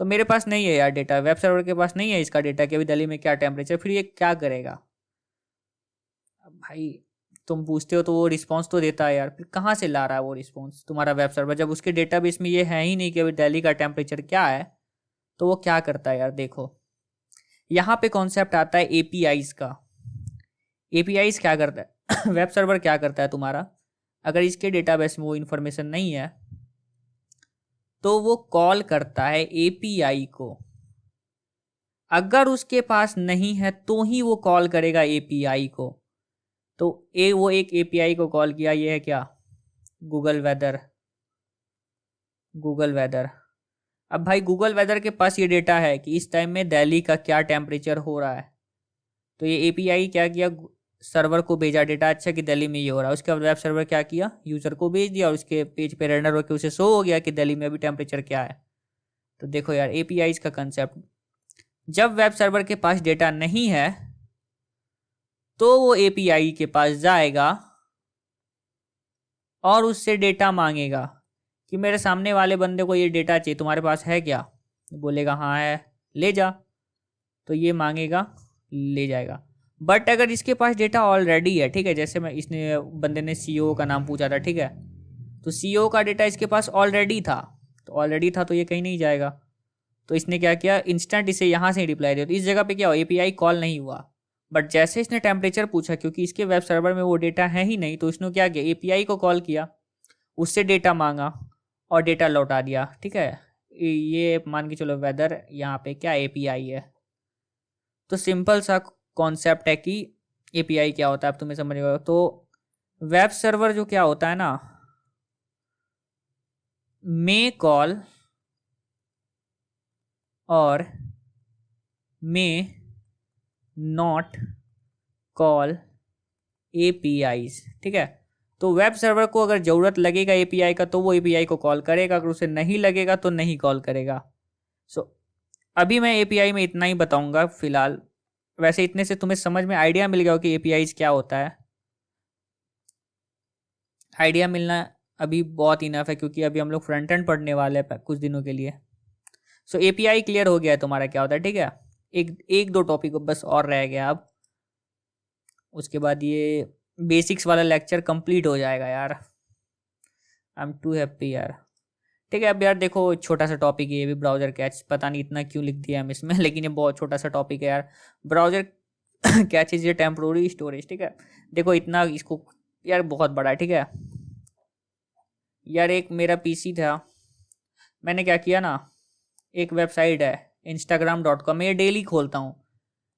तो मेरे पास नहीं है यार डेटा, वेब सर्वर के पास नहीं है इसका डेटा कि अभी दिल्ली में क्या टेम्परेचर, फिर ये क्या करेगा। अब भाई तुम पूछते हो तो वो रिस्पॉन्स तो देता है यार, फिर कहाँ से ला रहा है वो रिस्पॉन्स तुम्हारा वेब सर्वर, जब उसके डेटाबेस में ये है ही नहीं कि अभी दिल्ली का टेम्परेचर क्या है। तो वो क्या करता है यार, देखो यहाँ पे कॉन्सेप्ट आता है एपीआईज का। एपीआईज क्या करता है वेब सर्वर क्या करता है तुम्हारा, अगर इसके डेटाबेस में वो इन्फॉर्मेशन नहीं है तो वो कॉल करता है एपीआई को। अगर उसके पास नहीं है तो ही वो कॉल करेगा एपीआई को। तो वो एक एपीआई को कॉल किया, ये है क्या, गूगल वेदर। गूगल वेदर, अब भाई गूगल वेदर के पास ये डेटा है कि इस टाइम में दिल्ली का क्या टेम्परेचर हो रहा है। तो ये एपीआई क्या किया, सर्वर को भेजा डेटा, अच्छा कि दिल्ली में ये हो रहा है। उसके बाद वेब सर्वर क्या किया, यूजर को भेज दिया और उसके पेज पे रेंडर होकर उसे शो हो गया कि दिल्ली में अभी टेम्परेचर क्या है। तो देखो यार एपीआई का कंसेप्ट, जब वेब सर्वर के पास डेटा नहीं है तो वो एपीआई के पास जाएगा और उससे डेटा मांगेगा कि मेरे सामने वाले बंदे को ये डेटा चाहिए, तुम्हारे पास है क्या। बोलेगा हाँ है, ले जा। तो ये मांगेगा, ले जाएगा। बट अगर इसके पास डेटा ऑलरेडी है, ठीक है, जैसे मैं इसने बंदे ने सीईओ का नाम पूछा था, ठीक है, तो सीईओ का डेटा इसके पास ऑलरेडी था, तो ऑलरेडी था तो ये कहीं नहीं जाएगा। तो इसने क्या किया, इंस्टेंट इसे यहाँ से रिप्लाई दिया। तो इस जगह पे क्या हुआ, एपीआई कॉल नहीं हुआ। बट जैसे इसने टेम्परेचर पूछा, क्योंकि इसके वेब सर्वर में वो डेटा है ही नहीं, तो इसने क्या किया, एपीआई को कॉल किया, उससे डेटा मांगा और डेटा लौटा दिया। ठीक है, ये मान के चलो वेदर यहाँ पे क्या एपीआई है। तो सिंपल सा कॉन्सेप्ट है कि एपीआई क्या होता है, अब तुम्हें समझ गए। तो वेब सर्वर जो क्या होता है ना, मे कॉल और मे नॉट कॉल एपीआईज। ठीक है, तो वेब सर्वर को अगर ज़रूरत लगेगा एपीआई का तो वो एपीआई को कॉल करेगा, अगर उसे नहीं लगेगा तो नहीं कॉल करेगा। सो अभी मैं एपीआई में इतना ही बताऊंगा फिलहाल। वैसे इतने से तुम्हें समझ में आइडिया मिल गया हो कि एपीआईज क्या होता है। आइडिया मिलना अभी बहुत इनफ है, क्योंकि अभी हम लोग फ्रंट एंड पढ़ने वाले हैं कुछ दिनों के लिए। सो एपीआई क्लियर हो गया है तुम्हारा क्या होता है। ठीक है, एक दो टॉपिक बस और रह गया अब, उसके बाद ये बेसिक्स वाला लेक्चर कंप्लीट हो जाएगा यार। आई एम टू हैप्पी यार। ठीक है, अब यार देखो छोटा सा टॉपिक है ये भी, ब्राउजर कैच, पता नहीं इतना क्यों लिख दिया हम इसमें लेकिन ये बहुत छोटा सा टॉपिक है यार। ब्राउजर कैच इज ये टेम्प्रोरी स्टोरेज। ठीक है, देखो इतना इसको यार बहुत बड़ा है। ठीक है यार, एक मेरा पीसी था, मैंने क्या किया ना, एक वेबसाइट है instagram.com, मैं ये डेली खोलता हूँ।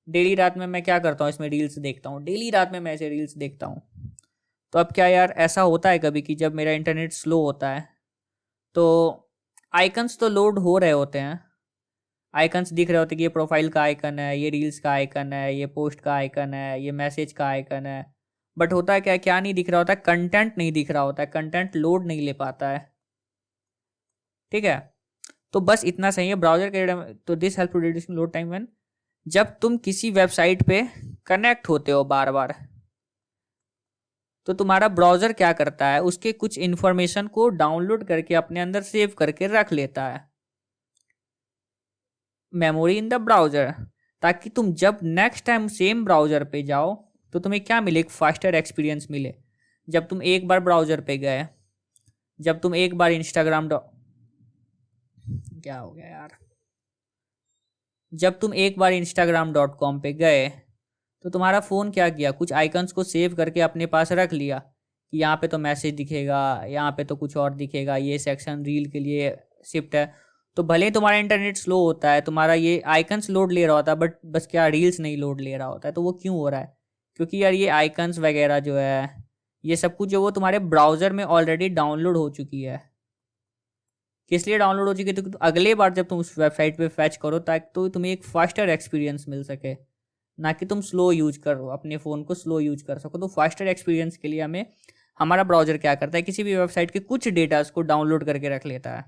डेली रात में मैं क्या करता हूँ, इसमें रील्स देखता हूँ, डेली रात में मैं ऐसे रील्स देखता हूँ। तो अब क्या यार, ऐसा होता है कभी कि जब मेरा इंटरनेट स्लो होता है तो आइकन्स तो लोड हो रहे होते हैं, आइकन्स दिख रहे होते हैं कि ये प्रोफाइल का आइकन है, ये रील्स का आइकन है, ये पोस्ट का आइकन है, ये मैसेज का आइकन है। बट होता है क्या, क्या नहीं दिख रहा होता है, कंटेंट नहीं दिख रहा होता है, कंटेंट लोड नहीं ले पाता है। ठीक है, तो बस इतना सही है ब्राउजर के। तो this help to reducing load time when, जब तुम किसी वेबसाइट पे कनेक्ट होते हो बार बार, तो तुम्हारा ब्राउजर क्या करता है, उसके कुछ इंफॉर्मेशन को डाउनलोड करके अपने अंदर सेव करके रख लेता है मेमोरी इन द ब्राउजर, ताकि तुम जब नेक्स्ट टाइम सेम ब्राउजर पे जाओ तो तुम्हें क्या मिले, एक फास्टर एक्सपीरियंस मिले। जब तुम एक बार ब्राउजर पे गए, जब तुम एक बार इंस्टाग्राम, क्या हो गया यार, जब तुम एक बार instagram.com पे गए तो तुम्हारा फ़ोन क्या किया, कुछ आइकन्स को सेव करके अपने पास रख लिया कि यहाँ पे तो मैसेज दिखेगा, यहाँ पे तो कुछ और दिखेगा, ये सेक्शन रील के लिए शिफ्ट है। तो भले ही तुम्हारा इंटरनेट स्लो होता है, तुम्हारा ये आइकन्स लोड ले रहा होता है, बट बस क्या रील्स नहीं लोड ले रहा होता है। तो वो क्यों हो रहा है, क्योंकि यार ये आइकन्स वगैरह जो है, ये सब कुछ जो वो तुम्हारे ब्राउज़र में ऑलरेडी डाउनलोड हो चुकी है। किस लिए डाउनलोड हो चुकी है, तो अगले बार जब तुम उस वेबसाइट पे फैच करो ताकि तो तुम्हें एक फास्टर एक्सपीरियंस मिल सके, ना कि तुम स्लो यूज करो, अपने फ़ोन को स्लो यूज कर सको। तो फास्टर एक्सपीरियंस के लिए हमें हमारा ब्राउज़र क्या करता है, किसी भी वेबसाइट के कुछ डेटास को डाउनलोड करके रख लेता है।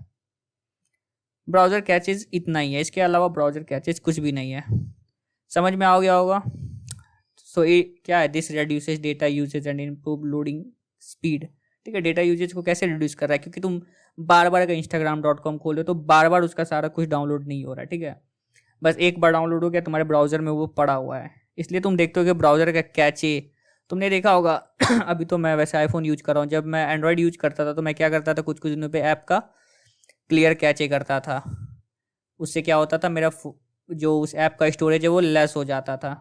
ब्राउज़र कैचेज इतना ही है, इसके अलावा ब्राउज़र कैचेज कुछ भी नहीं है। समझ में आ गया होगा। सो ये क्या है, this reduces data usage and improve loading speed. ठीक है, डेटा यूजेज को कैसे रिड्यूस कर रहा है, क्योंकि तुम बार बार अगर Instagram.com खोलो तो बार बार उसका सारा कुछ डाउनलोड नहीं हो रहा है। ठीक है, बस एक बार डाउनलोड हो गया तुम्हारे ब्राउज़र में वो पड़ा हुआ है, इसलिए तुम देखते हो कि ब्राउज़र का कैचे तुमने देखा होगा। अभी तो मैं वैसे आईफोन यूज कर रहा हूँ, जब मैं एंड्रॉयड यूज करता था तो मैं क्या करता था, कुछ कुछ दिनों पे ऐप का क्लियर कैचे करता था। उससे क्या होता था, मेरा जो उस ऐप का स्टोरेज है वो लेस हो जाता था।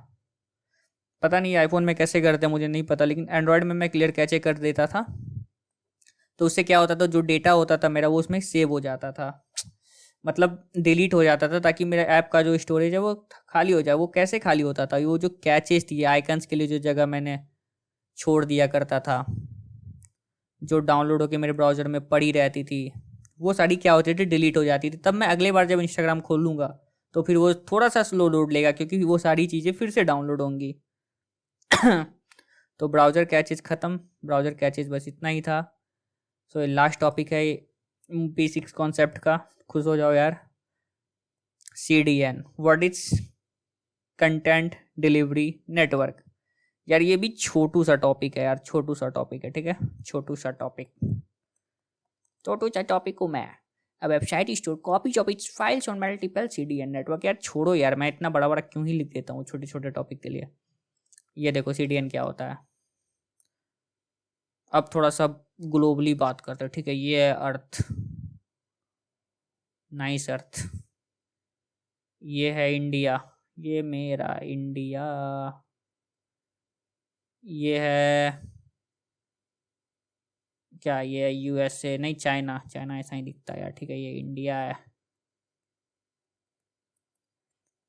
पता नहीं आईफोन में कैसे करते हैं मुझे नहीं पता, लेकिन एंड्रॉयड में मैं क्लियर कैचे कर देता था। तो उससे क्या होता था, जो डेटा होता था मेरा वो उसमें सेव हो जाता था, मतलब डिलीट हो जाता था, ताकि मेरा ऐप का जो स्टोरेज है वो खाली हो जाए। वो कैसे खाली होता था, वो जो कैचेस थी आइकन्स के लिए जो जगह मैंने छोड़ दिया करता था, जो डाउनलोड होकर मेरे ब्राउज़र में पड़ी रहती थी, वो सारी क्या होती थी, डिलीट हो जाती थी। तब मैं अगले बार जब इंस्टाग्राम खोलूँगा तो फिर वो थोड़ा सा स्लो लोड लेगा, क्योंकि वो सारी चीज़ें फिर से डाउनलोड होंगी। तो ब्राउज़र कैचेज ख़त्म, ब्राउज़र कैचेज बस इतना ही था। सो लास्ट टॉपिक है बेसिक्स कॉन्सेप्ट का, खुश हो जाओ यार। CDN, what is content delivery network. यार ये भी छोटू सा टॉपिक है यार, छोटू सा टॉपिक है। ठीक है, छोटू सा टॉपिक को मैं अब website store copies of its files on multiple CDN network. यार छोड़ो यार, मैं इतना बड़ा बड़ा क्यों ही लिख देता हूँ छोटे छोटे टॉपिक के लिए। ये देखो CDN क्या होता है। अब थोड़ा सा ग्लोबली बात करते हैं। ठीक है, ये है अर्थ, नाइस अर्थ। ये है इंडिया, ये मेरा इंडिया। ये है क्या, ये है USA, नहीं चाइना, चाइना ऐसा ही दिखता है यार। ठीक है, ये इंडिया है।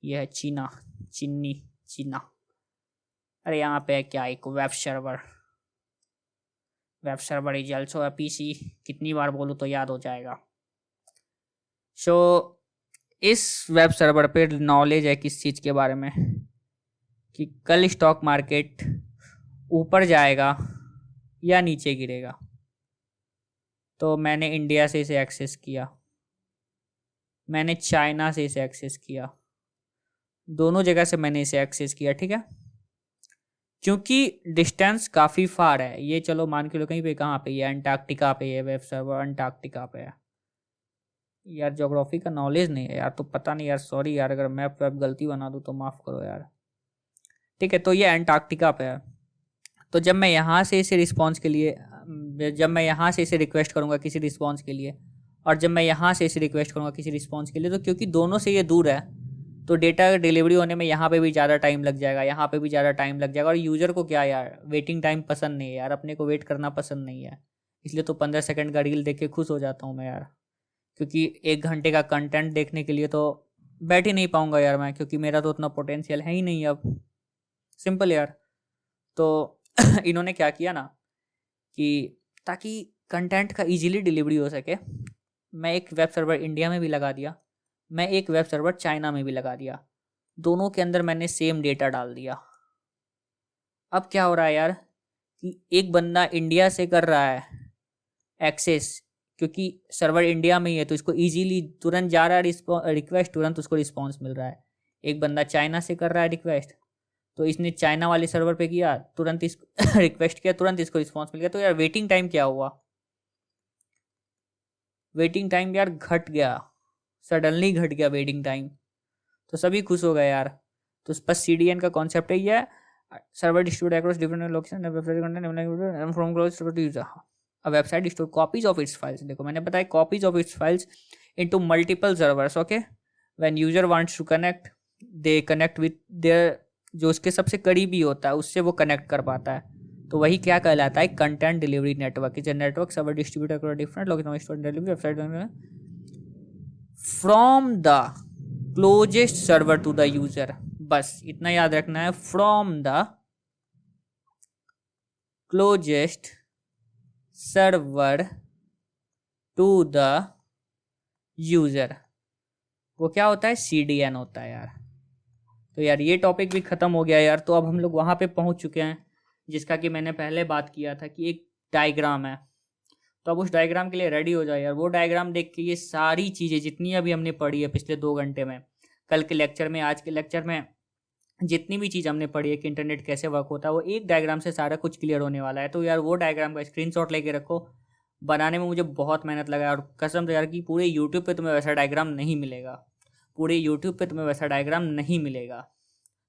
ये है चीना, चीनी, चीना। अरे यहाँ पे क्या, एक web server, web server is also a PC। कितनी बार बोलूँ तो याद हो जाएगा। सो इस वेब सर्वर पे नॉलेज है किस चीज़ के बारे में, कि कल स्टॉक मार्केट ऊपर जाएगा या नीचे गिरेगा। तो मैंने इंडिया से इसे एक्सेस किया, मैंने चाइना से इसे एक्सेस किया, दोनों जगह से मैंने इसे एक्सेस किया। ठीक है, क्योंकि डिस्टेंस काफ़ी फार है। ये चलो मान के लो कहीं पे, कहाँ पे, ये अंटार्कटिका पे है वेब सर्वर, अंटार्कटिका पे है। यार ज्योग्राफी का नॉलेज नहीं है यार, तो पता नहीं यार, सॉरी यार अगर मैं गलती बना दूँ तो माफ़ करो यार। ठीक है, तो ये अंटार्कटिका पे है। तो जब मैं यहाँ से इसे रिस्पॉन्स के लिए, जब मैं यहाँ से इसे रिक्वेस्ट करूँगा किसी रिस्पॉन्स के लिए, और जब मैं यहाँ से इसे रिक्वेस्ट करूँगा किसी रिस्पॉन्स के लिए, तो क्योंकि दोनों से ये दूर है तो डेटा डिलीवरी होने में यहाँ पे भी ज़्यादा टाइम लग जाएगा, यहाँ पे भी ज़्यादा टाइम लग जाएगा। और यूज़र को क्या यार, वेटिंग टाइम पसंद नहीं है यार, अपने को वेट करना पसंद नहीं है। इसलिए तो 15 सेकंड का रील देख के खुश हो जाता हूँ मैं यार, क्योंकि 1 घंटे का कंटेंट देखने के लिए तो बैठ ही नहीं पाऊँगा यार मैं, क्योंकि मेरा तो उतना पोटेंशियल है ही नहीं अब। सिंपल यार। तो इन्होंने क्या किया ना, कि ताकि कंटेंट का इजीली डिलीवरी हो सके, मैं एक वेब सर्वर इंडिया में भी लगा दिया, मैं एक वेब सर्वर चाइना में भी लगा दिया, दोनों के अंदर मैंने सेम डेटा डाल दिया। अब क्या हो रहा है यार, कि एक बंदा इंडिया से कर रहा है एक्सेस, क्योंकि सर्वर इंडिया में ही है तो इसको इजीली तुरंत जा रहा है रिक्वेस्ट, तुरंत उसको रिस्पॉन्स मिल रहा है। एक बंदा चाइना से कर रहा है रिक्वेस्ट, तो इसने चाइना वाले सर्वर पे किया, तुरंत इस रिक्वेस्ट किया, तुरंत इसको रिस्पॉन्स मिल गया। तो यार वेटिंग टाइम क्या हुआ, वेटिंग टाइम यार घट गया, सडनली घट गया वेटिंग टाइम। तो सभी खुश हो गए यार। तो बस CDN का कॉन्सेप्ट है ये, server distribute across different location from close to user. A website store copies of its files. देखो मैंने बताया copies of its files into multiple servers. Okay, when user wants to connect, they connect with their, जो उसके सबसे करीबी होता है उससे वो कनेक्ट कर पाता है। तो वही क्या कहलाता है, content delivery network. Is a network server distribute across different location store delivery website from the closest server to the user. बस इतना याद रखना है, from the closest server to the user, वो क्या होता है, CDN होता है यार। तो यार ये टॉपिक भी ख़त्म हो गया यार। तो अब हम लोग वहाँ पे पहुँच चुके हैं जिसका कि मैंने पहले बात किया था कि एक डायग्राम है। तो अब उस डायग्राम के लिए रेडी हो जाओ यार। वो डायग्राम देख के ये सारी चीज़ें जितनी अभी हमने पढ़ी है पिछले 2 घंटे में, कल के लेक्चर में, आज के लेक्चर में, जितनी भी चीज़ हमने पढ़ी है कि इंटरनेट कैसे वर्क होता है, वो एक डायग्राम से सारा कुछ क्लियर होने वाला है। तो यार वो डायग्राम का स्क्रीनशॉट लेके रखो। बनाने में मुझे बहुत मेहनत लगा और कसम से यार कि पूरे यूट्यूब पे तुम्हें वैसा डायग्राम नहीं मिलेगा। पूरे यूट्यूब पे तुम्हें वैसा डायग्राम नहीं मिलेगा।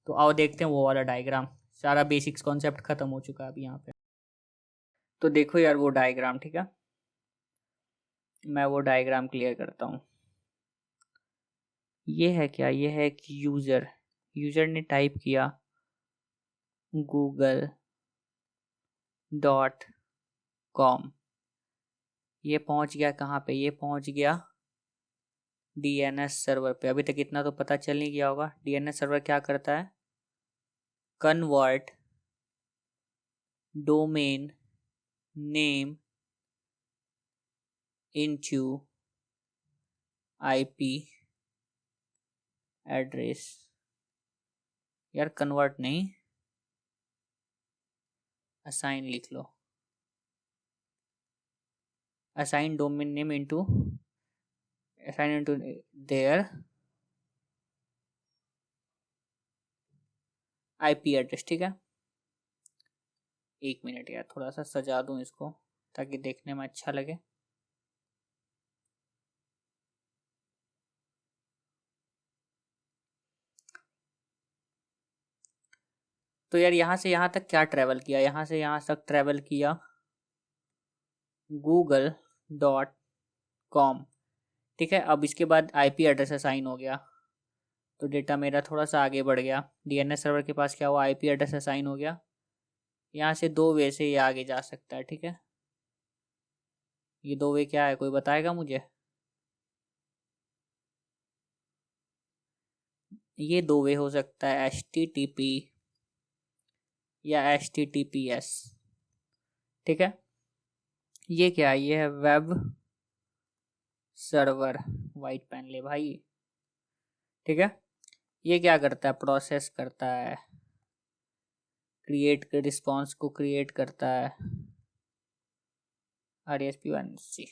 तो आओ देखते हैं वो वाला डायग्राम। सारा बेसिक्स कॉन्सेप्ट खत्म हो चुका है अभी यहाँ पे। तो देखो यार वो डायग्राम, ठीक है, मैं वो डायग्राम क्लियर करता हूँ। ये है क्या, ये है कि यूज़र ने टाइप किया google.com। ये पहुंच गया कहाँ पे, ये पहुंच गया DNS सर्वर पे। अभी तक इतना तो पता चल नहीं गया होगा। DNS सर्वर क्या करता है, convert domain name into IP address. यार कन्वर्ट नहीं, असाइन लिख लो। Assign domain name into, assign into their IP address, ठीक है। 1 मिनट यार, थोड़ा सा सजा दूं इसको ताकि देखने में अच्छा लगे। तो यार यहाँ से यहाँ तक क्या ट्रैवल किया, यहाँ से यहाँ तक ट्रैवल किया google.com, ठीक है। अब इसके बाद IP एड्रेस असाइन हो गया, तो डेटा मेरा थोड़ा सा आगे बढ़ गया। DNS सर्वर के पास क्या हुआ, IP एड्रेस असाइन हो गया। यहाँ से 2 वे से ये आगे जा सकता है, ठीक है। ये 2 वे क्या है, कोई बताएगा मुझे? ये 2 वे हो सकता है HTTP या HTTPS, ठीक है। ये क्या है, ये है वेब सर्वर। वाइट पेन ले भाई, ठीक है। ये क्या करता है, प्रोसेस करता है, क्रिएट के रिस्पॉन्स को क्रिएट करता है। RESP1C,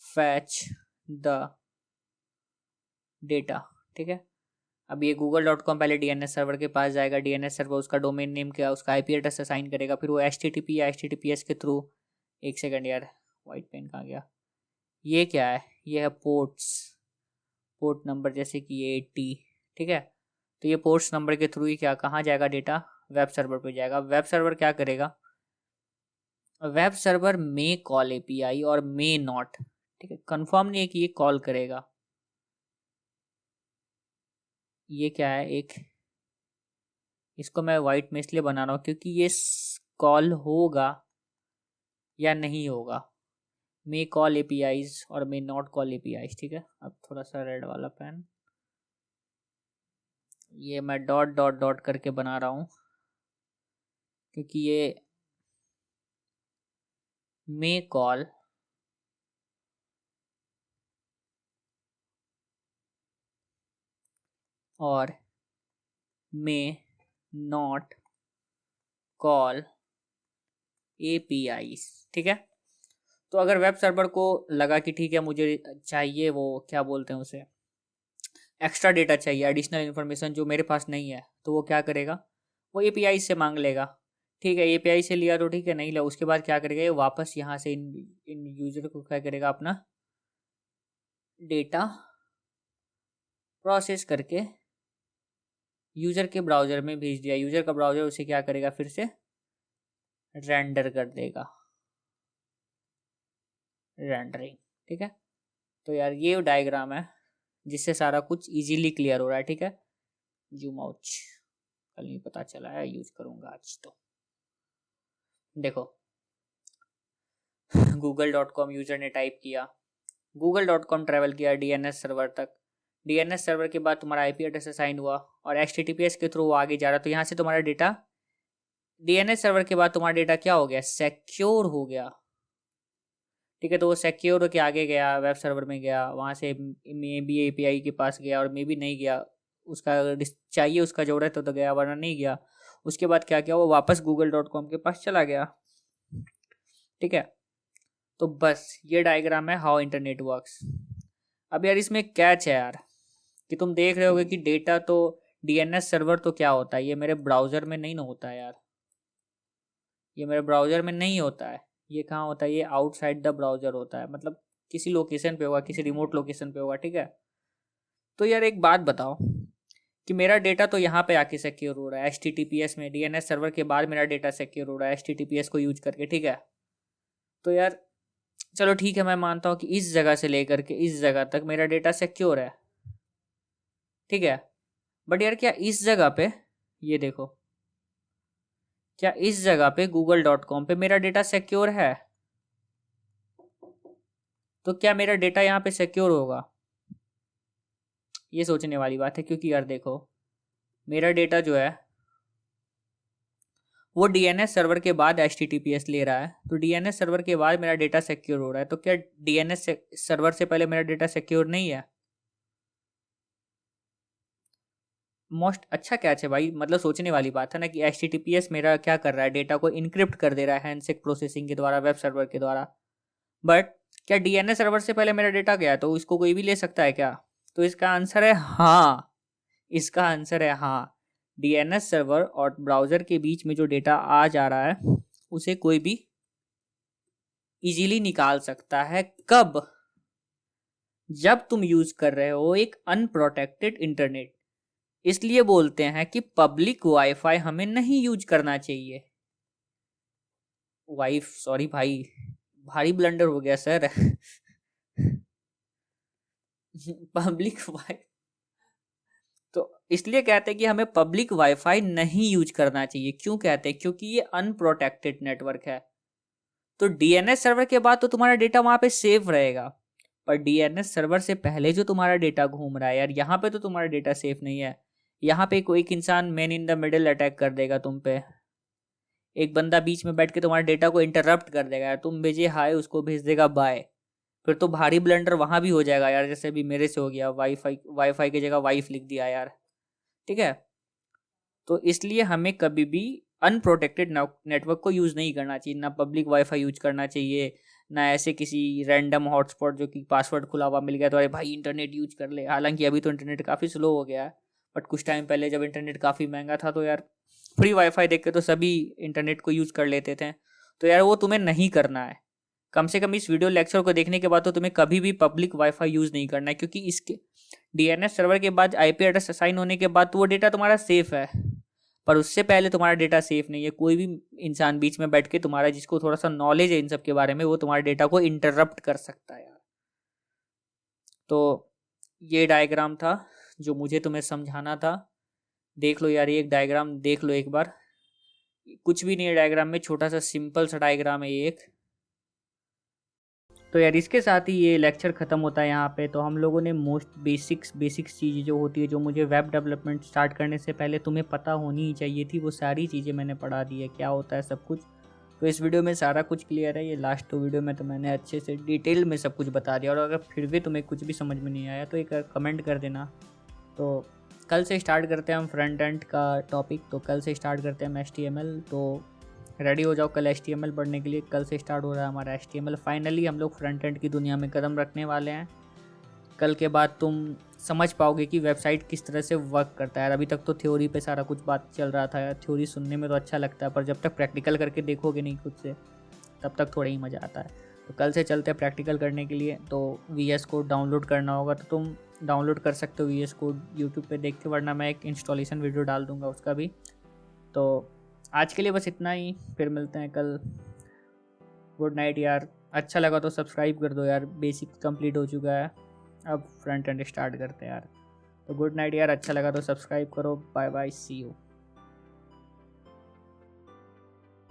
फैच द डेटा, ठीक है। अब ये google.com पहले DNS सर्वर के पास जाएगा। DNS सर्वर उसका डोमेन नेम क्या, उसका IP एड्रेस असाइन करेगा। फिर वो HTTP या HTTPS के थ्रू, 1 सेकंड यार, वाइट पेन कहाँ गया। ये क्या है, ये है पोर्ट्स, पोर्ट नंबर जैसे कि 80, ठीक है। तो ये पोर्ट्स नंबर के थ्रू ही क्या, कहाँ जाएगा डेटा, वेब सर्वर पे जाएगा। वेब सर्वर क्या करेगा, वेब सर्वर मे कॉल API और मे नॉट, ठीक है। कंफर्म नहीं है कि ये कॉल करेगा। ये क्या है, एक, इसको मैं वाइट में इसलिए बना रहा हूँ क्योंकि ये कॉल होगा या नहीं होगा। मे कॉल APIs और मे नॉट कॉल APIs, ठीक है। अब थोड़ा सा रेड वाला पेन, ये मैं डॉट डॉट डॉट करके बना रहा हूँ क्योंकि ये मे कॉल और मे नॉट कॉल APIs, ठीक है। तो अगर वेब सर्वर को लगा कि ठीक है मुझे चाहिए, वो क्या बोलते हैं उसे, एक्स्ट्रा डेटा चाहिए, एडिशनल इन्फॉर्मेशन जो मेरे पास नहीं है, तो वो क्या करेगा, वो API से मांग लेगा, ठीक है। API से लिया तो ठीक है, नहीं लिया उसके बाद क्या करेगा, ये वापस यहाँ से इन यूजर को क्या करेगा, अपना डेटा प्रोसेस करके यूजर के ब्राउजर में भेज दिया। यूजर का ब्राउजर उसे क्या करेगा, फिर से रेंडर कर देगा, रेंडरिंग, ठीक है। तो यार ये डायग्राम है जिससे सारा कुछ इजीली क्लियर हो रहा है, ठीक है। जूम आउट, कल नहीं पता चला है, यूज करूंगा आज। तो देखो google.com यूजर ने टाइप किया, google.com ट्रैवल किया DNS सर्वर तक। DNS सर्वर के बाद तुम्हारा IP एड्रेस असाइन हुआ और HTTPS के थ्रू वो आगे जा रहा, तो यहाँ से तुम्हारा डेटा डीएनएस सर्वर के बाद तुम्हारा डेटा क्या हो गया, सिक्योर हो गया। ठीक है, तो वो सिक्योर होके आगे गया, वेब सर्वर में गया, वहाँ से मे बी एपीआई के पास गया और मे बी नहीं गया, उसका चाहिए उसका ज़रूरत तो गया वरना नहीं गया। उसके बाद क्या किया, वो वापस google.com के पास चला गया। ठीक है, तो बस ये डायग्राम है हाउ इंटरनेट वर्क्स। अब यार इसमें कैच है यार कि तुम देख रहे होगे कि डेटा तो डीएनएस सर्वर तो क्या होता है, ये मेरे ब्राउज़र में नहीं ना होता है यार, ये मेरे ब्राउज़र में नहीं होता है। ये कहाँ होता है, ये आउटसाइड द ब्राउज़र होता है, मतलब किसी लोकेशन पे होगा, किसी रिमोट लोकेशन पे होगा। ठीक है, तो यार एक बात बताओ कि मेरा डेटा तो यहाँ पे आके सिक्योर हो रहा है HTTPS में, डीएनएस सर्वर के बाद मेरा डेटा सिक्योर हो रहा है HTTPS को यूज करके। ठीक है, तो यार चलो ठीक है, मैं मानता हूँ कि इस जगह से लेकर के इस जगह तक मेरा डेटा सिक्योर है। ठीक है, बट यार क्या इस जगह पे, ये देखो, क्या इस जगह पे google.com पे मेरा डेटा सिक्योर है? तो क्या मेरा डेटा यहाँ पे सिक्योर होगा? ये सोचने वाली बात है, क्योंकि यार देखो मेरा डेटा जो है वो डीएनएस सर्वर के बाद HTTPS ले रहा है, तो डीएनएस सर्वर के बाद मेरा डेटा सिक्योर हो रहा है, तो क्या डीएनएस सर्वर से पहले मेरा डेटा सिक्योर नहीं है? मोस्ट अच्छा कैच है भाई, मतलब सोचने वाली बात है ना कि HTTPS मेरा क्या कर रहा है, डेटा को इनक्रिप्ट कर दे रहा है हैंडशेक प्रोसेसिंग के द्वारा, वेब सर्वर के द्वारा। बट क्या डीएनएस सर्वर से पहले मेरा डेटा गया तो इसको कोई भी ले सकता है क्या? तो इसका आंसर है हाँ, इसका आंसर है हाँ। डीएनएस सर्वर और ब्राउज़र के बीच में जो डेटा आ जा रहा है उसे कोई भी इजीली निकाल सकता है। कब? जब तुम यूज कर रहे हो एक अनप्रोटेक्टेड इंटरनेट। इसलिए बोलते हैं कि पब्लिक वाईफाई हमें नहीं यूज करना चाहिए। सॉरी भाई, भारी ब्लंडर हो गया सर। पब्लिक वाई तो इसलिए कहते हैं कि हमें पब्लिक वाईफाई नहीं यूज करना चाहिए। क्यों कहते हैं? क्योंकि ये अनप्रोटेक्टेड नेटवर्क है। तो डीएनएस सर्वर के बाद तो तुम्हारा डेटा वहां पे सेफ रहेगा, पर डीएनएस सर्वर से पहले जो तुम्हारा डेटा घूम रहा है यार, यहाँ पे तो तुम्हारा डेटा सेफ नहीं है। यहाँ पे कोई एक इंसान man in the middle attack कर देगा तुम पे, एक बंदा बीच में बैठ के तुम्हारे डेटा को इंटरप्ट कर देगा यार, तुम भेजे हाय उसको भेज देगा बाय, फिर तो भारी ब्लंडर वहां भी हो जाएगा यार, जैसे अभी मेरे से हो गया, वाईफाई की जगह वाइफ लिख दिया यार। ठीक है, तो इसलिए हमें कभी भी अनप्रोटेक्टेड नेटवर्क को यूज़ नहीं करना चाहिए, ना पब्लिक वाईफाई यूज करना चाहिए, ना ऐसे किसी रैंडम हॉटस्पॉट जो कि पासवर्ड खुला हुआ मिल गया तो अरे भाई इंटरनेट यूज कर ले। हालांकि अभी तो इंटरनेट काफ़ी स्लो हो गया है, बट कुछ टाइम पहले जब इंटरनेट काफ़ी महंगा था तो यार फ्री वाईफाई देख के तो सभी इंटरनेट को यूज़ कर लेते थे। तो यार वो तुम्हें नहीं करना है। कम से कम इस वीडियो लेक्चर को देखने के बाद तो तुम्हें कभी भी पब्लिक वाईफाई यूज़ नहीं करना है, क्योंकि इसके डीएनएस सर्वर के बाद आईपी एड्रेस असाइन होने के बाद तो वो डेटा तुम्हारा सेफ है, पर उससे पहले तुम्हारा डेटा सेफ नहीं है। कोई भी इंसान बीच में बैठ के तुम्हारा, जिसको थोड़ा सा नॉलेज है इन सब के बारे में, वो तुम्हारे डेटा को इंटरप्ट कर सकता है यार। तो ये डायग्राम था जो मुझे तुम्हें समझाना था। देख लो यार, ये एक डायग्राम देख लो एक बार, कुछ भी नहीं है डायग्राम में, छोटा सा सिंपल सा डायग्राम है ये एक। तो यार इसके साथ ही ये लेक्चर ख़त्म होता है यहाँ पे। तो हम लोगों ने मोस्ट बेसिक्स चीज़ें जो होती है, जो मुझे वेब डेवलपमेंट स्टार्ट करने से पहले तुम्हें पता होनी ही चाहिए थी, वो सारी चीज़ें मैंने पढ़ा दी है, क्या होता है सब कुछ। तो इस वीडियो में सारा कुछ क्लियर है। ये लास्ट वीडियो में तो मैंने अच्छे से डिटेल में सब कुछ बता दिया, और अगर फिर भी तुम्हें कुछ भी समझ में नहीं आया तो एक कमेंट कर देना। तो कल से स्टार्ट करते हैं हम फ्रंट एंड का टॉपिक। तो कल से स्टार्ट करते हैं हम HTML। तो रेडी हो जाओ कल HTML पढ़ने के लिए। कल से स्टार्ट हो रहा है हमारा HTML। फाइनली हम लोग फ्रंट एंड की दुनिया में कदम रखने वाले हैं। कल के बाद तुम समझ पाओगे कि वेबसाइट किस तरह से वर्क करता है। अभी तक तो थ्योरी पे सारा कुछ बात चल रहा था, थ्योरी सुनने में तो अच्छा लगता है, पर जब तक प्रैक्टिकल करके देखोगे नहीं खुद से, तब तक थोड़ा ही मज़ा आता है। तो कल से चलते हैं प्रैक्टिकल करने के लिए। तो VS कोड डाउनलोड करना होगा, तो तुम डाउनलोड कर सकते हो VS कोड यूट्यूब पे देख के, वरना मैं एक इंस्टॉलेशन वीडियो डाल दूँगा उसका भी। तो आज के लिए बस इतना ही, फिर मिलते हैं कल। गुड नाइट यार। अच्छा लगा तो सब्सक्राइब कर दो यार, बेसिक कंप्लीट हो चुका है, अब फ्रंट एंड स्टार्ट करते हैं यार। तो गुड नाइट यार, अच्छा लगा तो सब्सक्राइब करो। Bye bye, see you.